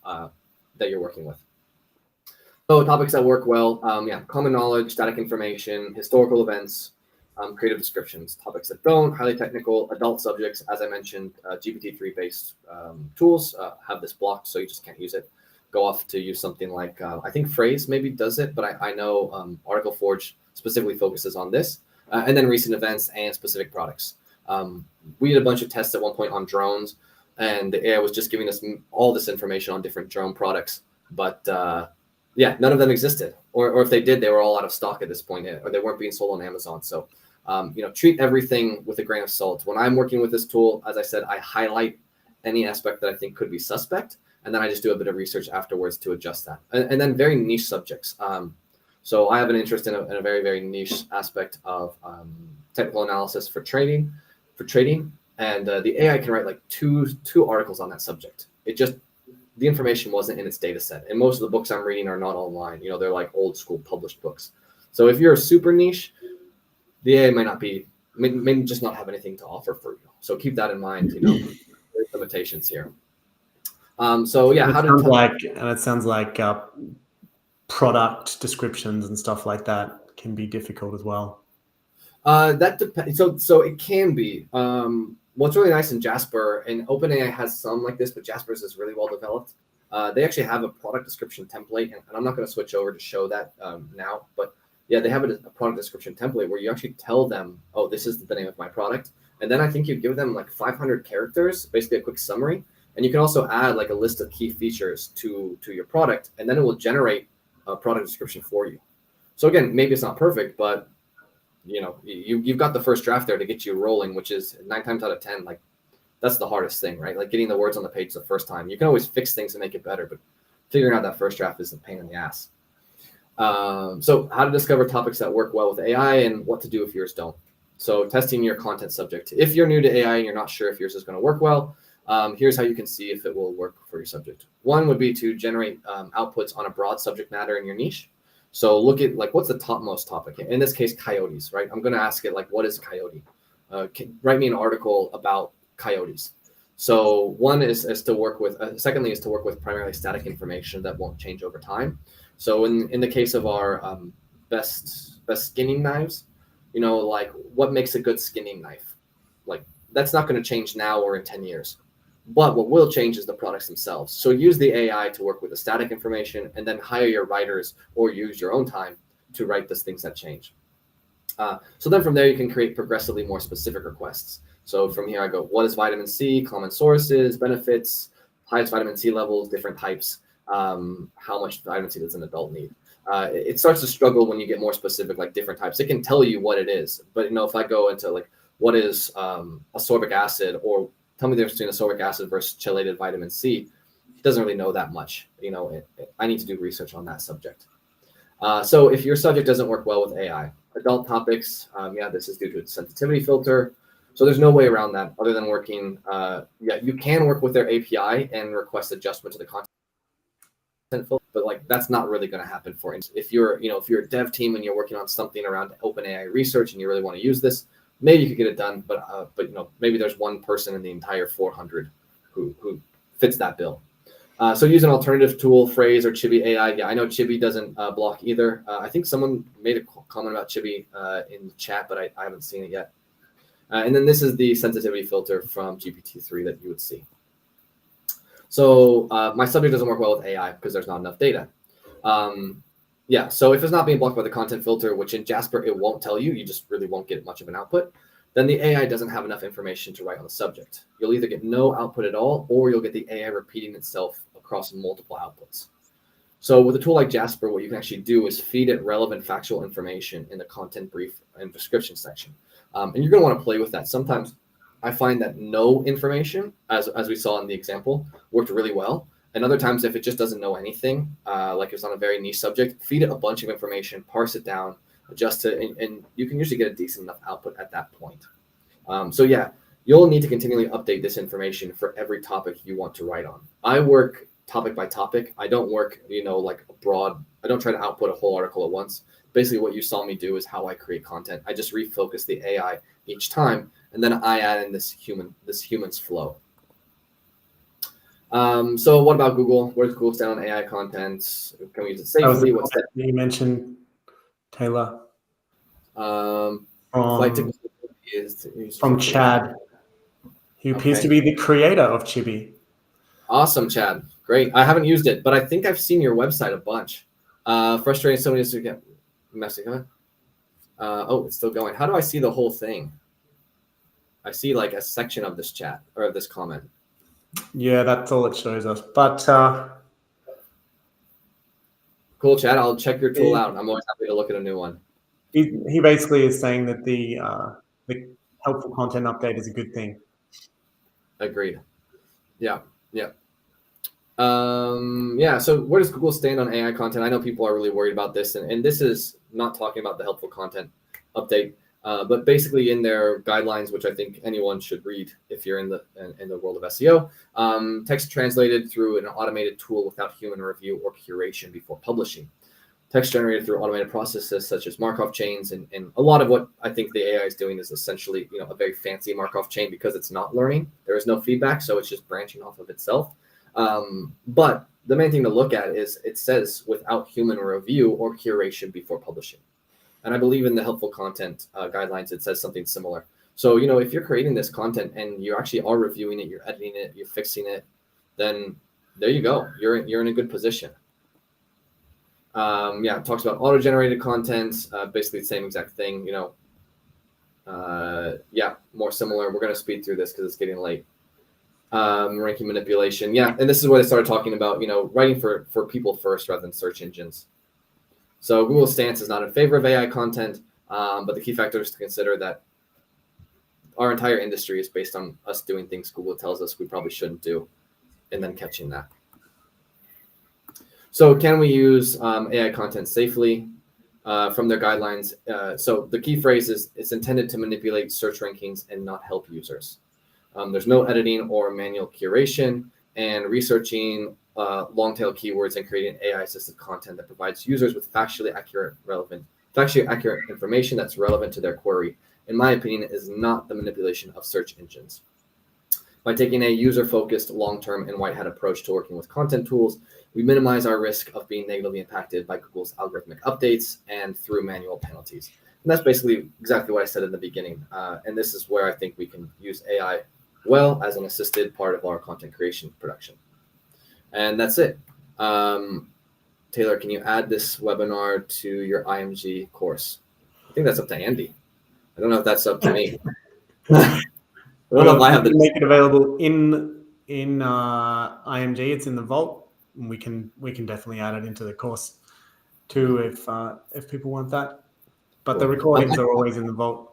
that you're working with. So topics that work well, common knowledge, static information, historical events, creative descriptions. Topics that don't, highly technical, adult subjects, as I mentioned, GPT-3 based tools have this blocked, so you just can't use it. Go off to use something like, I think Phrase maybe does it, but I know Article Forge specifically focuses on this. And then recent events and specific products. We did a bunch of tests at one point on drones, and the AI was just giving us all this information on different drone products. But none of them existed. Or if they did, they were all out of stock at this point, or they weren't being sold on Amazon. So, treat everything with a grain of salt. When I'm working with this tool, as I said, I highlight any aspect that I think could be suspect, and then I just do a bit of research afterwards to adjust that. And then very niche subjects. So I have an interest in a very, very niche aspect of technical analysis for trading, and the AI can write like two articles on that subject. The information wasn't in its data set, and most of the books I'm reading are not online. They're like old school published books. So if you're a super niche, the AI may just not have anything to offer for you. So keep that in mind. There's limitations here. It sounds like product descriptions and stuff like that can be difficult as well. That depends. So it can be. What's really nice in Jasper, and OpenAI has some like this, but Jasper's is really well developed. They actually have a product description template, and I'm not going to switch over to show that now, but yeah, they have a product description template where you actually tell them, oh, this is the name of my product. And then I think you give them like 500 characters, basically a quick summary. And you can also add like a list of key features to your product, and then it will generate a product description for you. So again, maybe it's not perfect, but you've got the first draft there to get you rolling, which is 9 times out of 10, like that's the hardest thing, right? Like getting the words on the page the first time. You can always fix things and make it better, but figuring out that first draft is a pain in the ass. So how to discover topics that work well with AI and what to do if yours don't. So testing your content subject. If you're new to AI and you're not sure if yours is going to work well, here's how you can see if it will work for your subject. One would be to generate outputs on a broad subject matter in your niche. So look at like, what's the topmost topic? In this case, coyotes, right? I'm going to ask it like, what is a coyote? Write me an article about coyotes. So one is to work with, secondly is to work with primarily static information that won't change over time. So in the case of our best skinning knives, you know, like what makes a good skinning knife? Like that's not going to change now or in 10 years. But what will change is the products themselves. So use the AI to work with the static information and then hire your writers or use your own time to write those things that change. So then from there, you can create progressively more specific requests. So from here, I go, what is vitamin C, common sources, benefits, highest vitamin C levels, different types, how much vitamin C does an adult need? It starts to struggle when you get more specific, like different types. It can tell you what it is. But, you know, if I go into like, what is ascorbic acid, or tell me the difference between ascorbic acid versus chelated vitamin C, it doesn't really know that much. You know, I need to do research on that subject. So if your subject doesn't work well with AI, adult topics, this is due to its sensitivity filter. So there's no way around that other than working. You can work with their API and request adjustment to the content filter, but like that's not really going to happen for instance. If you're a dev team and you're working on something around OpenAI research and you really want to use this, maybe you could get it done. But you know, maybe there's one person in the entire 400 who fits that bill. So use an alternative tool, Phrase or Chibi AI. Yeah, I know Chibi doesn't block either. I think someone made a comment about Chibi in the chat, but I haven't seen it yet. And then this is the sensitivity filter from GPT-3 that you would see. So my subject doesn't work well with AI because there's not enough data. So if it's not being blocked by the content filter, which in Jasper it won't tell you, you just really won't get much of an output, then the AI doesn't have enough information to write on the subject. You'll either get no output at all, or you'll get the AI repeating itself across multiple outputs. So with a tool like Jasper, what you can actually do is feed it relevant factual information in the content brief and description section. And you're going to want to play with that. Sometimes I find that no information, as we saw in the example, worked really well. And other times, if it just doesn't know anything, like it's on a very niche subject, feed it a bunch of information, parse it down, adjust it, and you can usually get a decent enough output at that point. You'll need to continually update this information for every topic you want to write on. I work topic by topic. I don't work, like a broad, I don't try to output a whole article at once. Basically what you saw me do is how I create content. I just refocus the AI each time, and then I add in this human's flow. So what about Google? Where does Google stand on AI content? Can we use it safely? What's that you mentioned, Taylor? From Chad, who appears to be the creator of Chibi. Awesome, Chad. Great. I haven't used it, but I think I've seen your website a bunch. Frustrating somebody to get messy, huh? It's still going. How do I see the whole thing? I see like a section of this chat or of this comment. Yeah, that's all it shows us. But cool, Chad. I'll check your tool out. I'm always happy to look at a new one. He basically is saying that the helpful content update is a good thing. Agreed. Yeah. So where does Google stand on AI content? I know people are really worried about this, and this is not talking about the helpful content update, but basically in their guidelines, which I think anyone should read if you're in the world of SEO, text translated through an automated tool without human review or curation before publishing. Text generated through automated processes such as Markov chains, and a lot of what I think the AI is doing is essentially, a very fancy Markov chain because it's not learning. There is no feedback, so it's just branching off of itself. But the main thing to look at is it says without human review or curation before publishing. And I believe in the helpful content guidelines, it says something similar. So, if you're creating this content and you actually are reviewing it, you're editing it, you're fixing it, then there you go. You're in a good position. It talks about auto-generated content, basically the same exact thing, more similar. We're going to speed through this because it's getting late. Ranking manipulation. Yeah. And this is where they started talking about, writing for people first rather than search engines. So Google's stance is not in favor of AI content, but the key factors to consider that our entire industry is based on us doing things Google tells us we probably shouldn't do, and then catching that. So can we use AI content safely? From their guidelines. So the key phrase is it's intended to manipulate search rankings and not help users. There's no editing or manual curation, and researching long tail keywords and creating AI assisted content that provides users with factually accurate information that's relevant to their query, in my opinion, is not the manipulation of search engines. By taking a user-focused, long-term, and white hat approach to working with content tools, we minimize our risk of being negatively impacted by Google's algorithmic updates and through manual penalties. And that's basically exactly what I said in the beginning. And this is where I think we can use AI well as an assisted part of our content creation production. And that's it. Taylor, can you add this webinar to your IMG course? I think that's up to Andy. I don't know if that's up to me. I don't know if I have make it available in IMG. It's in the vault. We can definitely add it into the course too if people want that. But the recordings are always in the vault.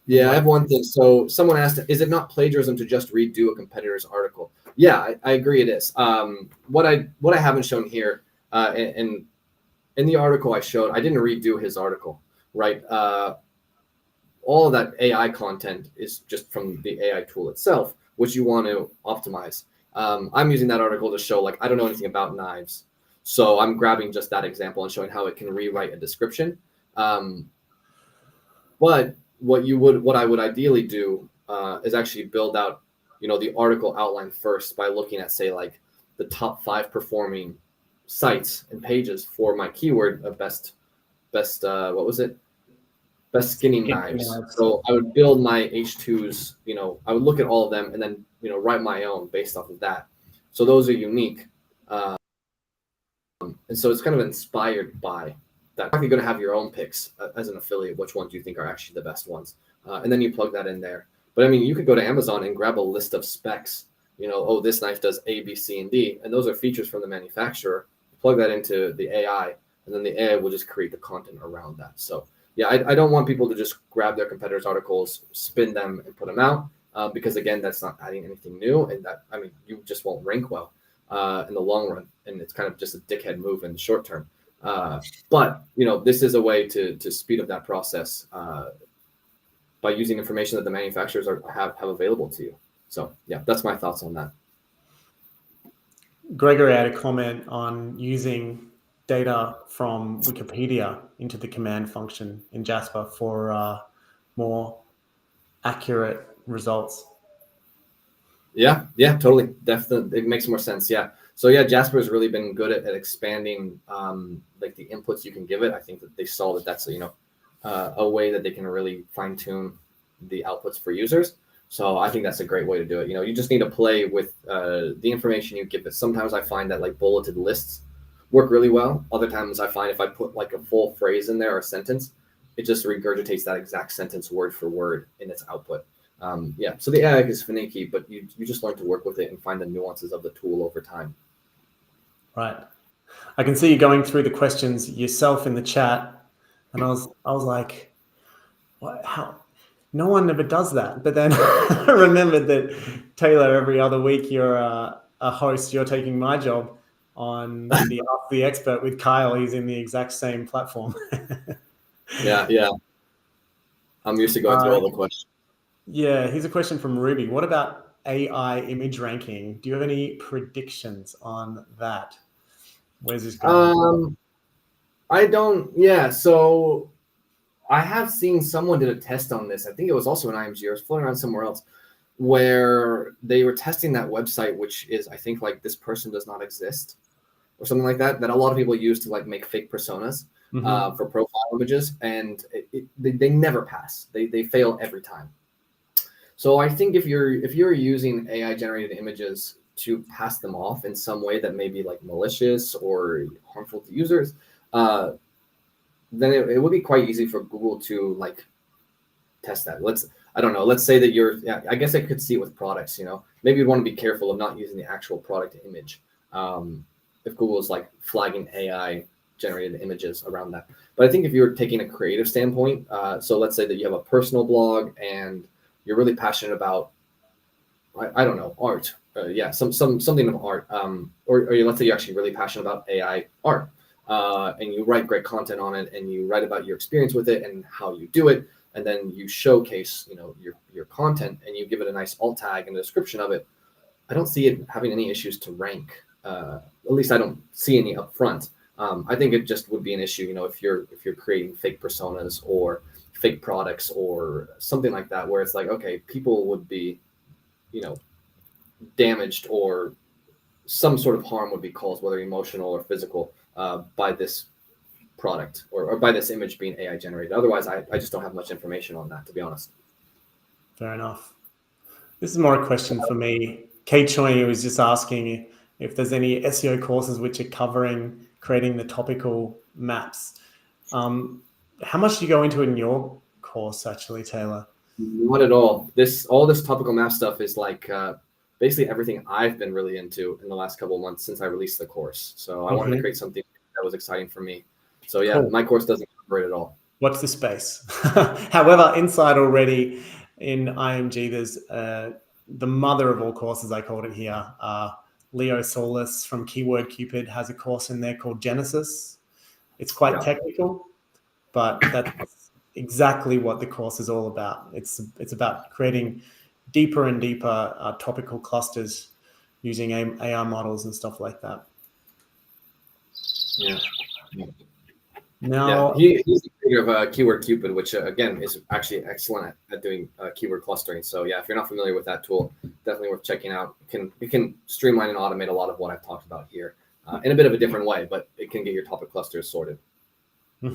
Yeah, I have one thing. So someone asked, is it not plagiarism to just redo a competitor's article? Yeah, I agree it is. What I haven't shown here, in the article I showed, I didn't redo his article, right? All of that AI content is just from the AI tool itself, which you want to optimize. I'm using that article to show, like, I don't know anything about knives. So I'm grabbing just that example and showing how it can rewrite a description. But what I would ideally do is actually build out, the article outline first by looking at, say, like the top 5 performing sites and pages for my keyword of best what was it? Best skinning knives. So I would build my H2s, I would look at all of them and then, write my own based off of that. So those are unique. And so it's kind of inspired by that. You're going to have your own picks as an affiliate, which ones you think are actually the best ones. And then you plug that in there. But I mean, you could go to Amazon and grab a list of specs, oh, this knife does A, B, C, and D. And those are features from the manufacturer. Plug that into the AI, and then the AI will just create the content around that. So yeah, I don't want people to just grab their competitors' articles, spin them, and put them out, because again, that's not adding anything new, and you just won't rank well in the long run, and it's kind of just a dickhead move in the short term. But this is a way to speed up that process by using information that the manufacturers have available to you. So yeah, that's my thoughts on that. Gregory had a comment on using data from Wikipedia into the command function in Jasper for more accurate results. Yeah, totally. Definitely. It makes more sense. Yeah. So yeah, Jasper has really been good at expanding like the inputs you can give it. I think that they saw that that's a way that they can really fine tune the outputs for users. So I think that's a great way to do it. You just need to play with the information you give it. Sometimes I find that like bulleted lists work really well. Other times I find if I put like a full phrase in there or a sentence, it just regurgitates that exact sentence word for word in its output. Yeah, so the AI is finicky, but you just learn to work with it and find the nuances of the tool over time. Right. I can see you going through the questions yourself in the chat, and I was like, what? How? No one ever does that. But then I remembered that, Taylor, every other week you're a host. You're taking my job on the Ask the Expert with Kyle. He's in the exact same platform. Yeah. I'm used to going through all the questions. Yeah, here's a question from Ruby. What about AI image ranking? Do you have any predictions on that? Where's this going? I don't. Yeah, so I have seen someone did a test on this. I think it was also an IMG, or it was floating around somewhere else, where they were testing that website, which is, I think, like this person does not exist or something like that a lot of people use to like make fake personas for profile images, and they never pass. They fail every time. So I think if you're using AI generated images to pass them off in some way that may be like malicious or harmful to users, then it would be quite easy for Google to like test that. Let's say that I guess I could see it with products, maybe you'd want to be careful of not using the actual product image. If Google is like flagging AI generated images around that. But I think if you're taking a creative standpoint, so let's say that you have a personal blog and you're really passionate about, I don't know, art. Something of art. Or let's say you're actually really passionate about AI art, and you write great content on it, and you write about your experience with it and how you do it, and then you showcase, your content, and you give it a nice alt tag and a description of it. I don't see it having any issues to rank. At least I don't see any up front. I think it just would be an issue, if you're creating fake personas or fake products or something like that, where it's like, okay, people would be, damaged, or some sort of harm would be caused, whether emotional or physical, by this product or by this image being AI generated. Otherwise, I just don't have much information on that, to be honest. Fair enough. This is more a question for me. Kate Choi was just asking if there's any SEO courses which are covering creating the topical maps. How much do you go into in your course, actually, Taylor? Not at all. All this topical map stuff is like basically everything I've been really into in the last couple of months since I released the course. So I wanted to create something that was exciting for me. So yeah, cool. My course doesn't cover it at all. Watch this space. However, inside already in IMG, there's the mother of all courses, I called it here. Leo Solis from Keyword Cupid has a course in there called Genesis. It's quite technical, but that's exactly what the course is all about. It's about creating deeper and deeper topical clusters using AI models and stuff like that. Yeah. Now, he's the creator of Keyword Cupid, which again is actually excellent at doing keyword clustering. So yeah, if you're not familiar with that tool, definitely worth checking out. It can streamline and automate a lot of what I've talked about here in a bit of a different way, but it can get your topic clusters sorted. Let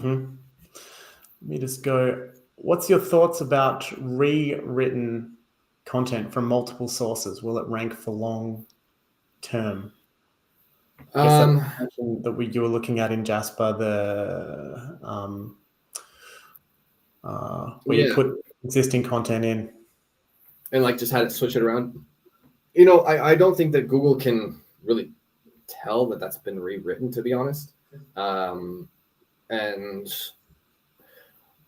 me just go. What's your thoughts about rewritten content from multiple sources? Will it rank for long term? That you were looking at in Jasper, where you put existing content in and like just had it switch it around. I don't think that Google can really tell that that's been rewritten, to be honest. And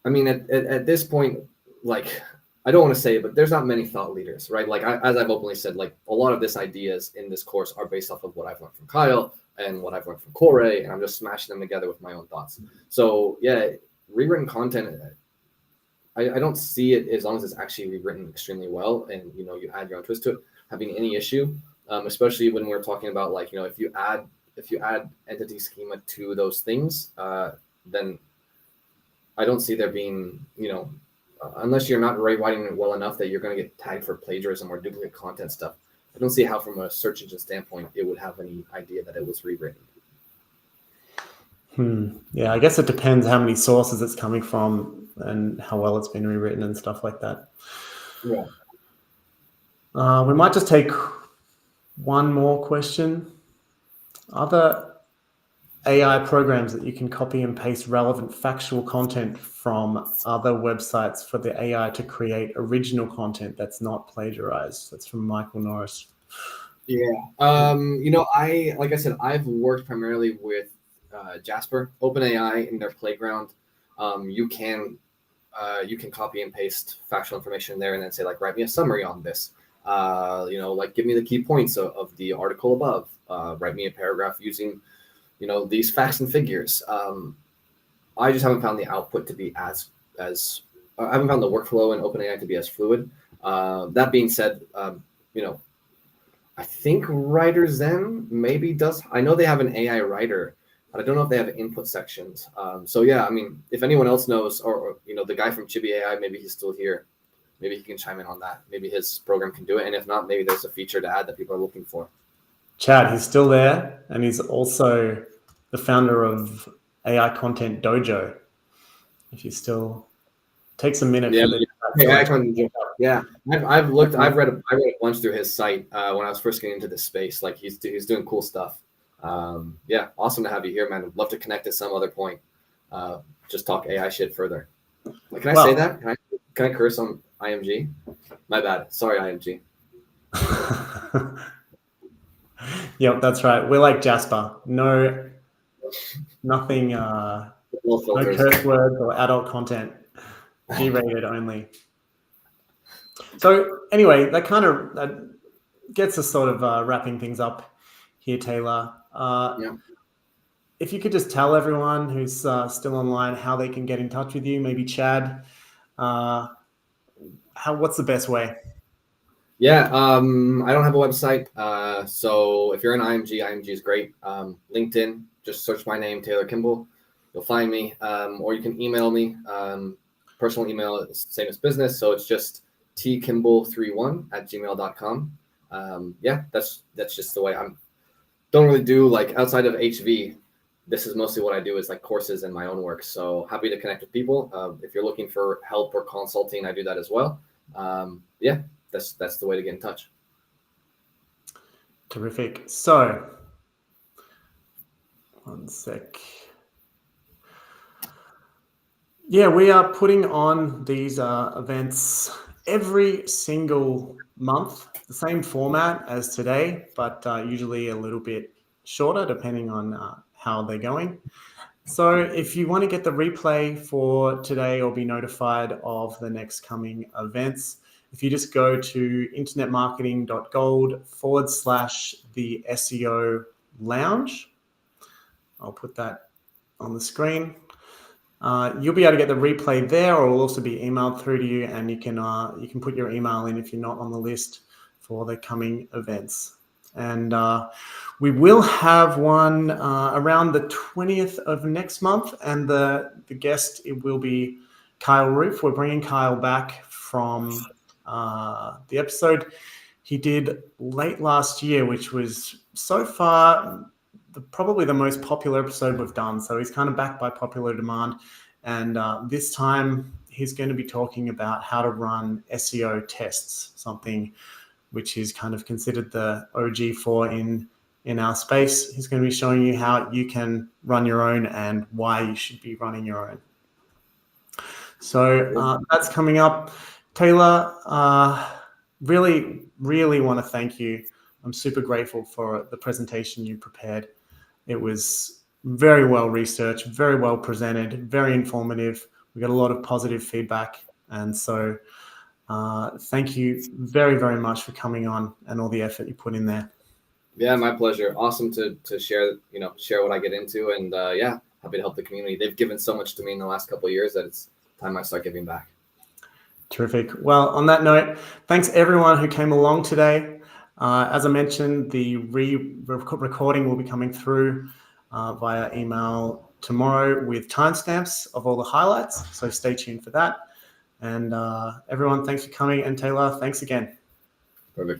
I mean, at this point, like, I don't want to say it, but there's not many thought leaders, right? Like, as I've openly said, like, a lot of these ideas in this course are based off of what I've learned from Kyle and what I've learned from Corey, and I'm just smashing them together with my own thoughts. So, yeah, rewritten content, I don't see it, as long as it's actually rewritten extremely well and, you add your own twist to it, having any issue, especially when we're talking about, like, if you add entity schema to those things, then I don't see there being, unless you're not writing it well enough that you're going to get tagged for plagiarism or duplicate content stuff. I don't see how, from a search engine standpoint, it would have any idea that it was rewritten. Yeah, I guess it depends how many sources it's coming from and how well it's been rewritten and stuff like that. Yeah. We might just take one more question. Other AI programs that you can copy and paste relevant factual content from other websites for the AI to create original content that's not plagiarized. That's from Michael Norris. Yeah. Like I said, I've worked primarily with Jasper, OpenAI in their playground. You can copy and paste factual information there and then say, like, write me a summary on this. Like, give me the key points of the article above. Write me a paragraph using these facts and figures. I just haven't found the output to be as I haven't found the workflow in OpenAI to be as fluid. That being said, I think WriterZen maybe does. I know they have an AI writer, but I don't know if they have input sections. So yeah, I mean, if anyone else knows, or the guy from Chibi AI, maybe he's still here. Maybe he can chime in on that. Maybe his program can do it. And if not, maybe there's a feature to add that people are looking for. Chad, he's still there, and he's also the founder of AI Content Dojo. If you still takes a minute. Yeah, I've read a bunch through his site when I was first getting into this space. Like, he's doing cool stuff. Yeah, awesome to have you here, man. I'd love to connect at some other point. Just talk AI shit further. Like, can I say that? Can I curse on IMG? My bad. Sorry, IMG. Yep, that's right. We're like Jasper. Nothing. No curse words or adult content. G-rated only. So anyway, that gets us sort of wrapping things up here, Taylor. Yeah. If you could just tell everyone who's still online how they can get in touch with you, maybe Chad, what's the best way? Yeah, I don't have a website. So if you're in IMG is great. LinkedIn, just search my name, Taylor Kimball. You'll find me. Or you can email me. Personal email is the same as business. So it's just tkimball31@gmail.com. Yeah, that's just the way don't really do like outside of HV. This is mostly what I do is like courses and my own work. So happy to connect with people. If you're looking for help or consulting, I do that as well. Yeah, that's the way to get in touch. Terrific. So, one sec. Yeah, we are putting on these events every single month, the same format as today, but usually a little bit shorter depending on how they're going. So if you want to get the replay for today or be notified of the next coming events, if you just go to internetmarketing.gold/the SEO Lounge, I'll put that on the screen. You'll be able to get the replay there, or it'll also be emailed through to you, and you can put your email in if you're not on the list for the coming events. And we will have one around the 20th of next month, and the guest, it will be Kyle Roof. We're bringing Kyle back from the episode he did late last year, which was so far probably the most popular episode we've done. So he's kind of back by popular demand. And this time he's going to be talking about how to run SEO tests, something which is kind of considered the OG for in our space. He's going to be showing you how you can run your own and why you should be running your own. So that's coming up. Taylor, really, really want to thank you. I'm super grateful for the presentation you prepared. It was very well researched, very well presented, very informative. We got a lot of positive feedback. And so thank you very, very much for coming on and all the effort you put in there. Yeah, my pleasure. Awesome to share, share what I get into. And yeah, happy to help the community. They've given so much to me in the last couple of years that it's time I start giving back. Terrific. Well, on that note, thanks everyone who came along today. As I mentioned, the recording will be coming through via email tomorrow with timestamps of all the highlights. So stay tuned for that. And everyone, thanks for coming. And Taylor, thanks again. Perfect.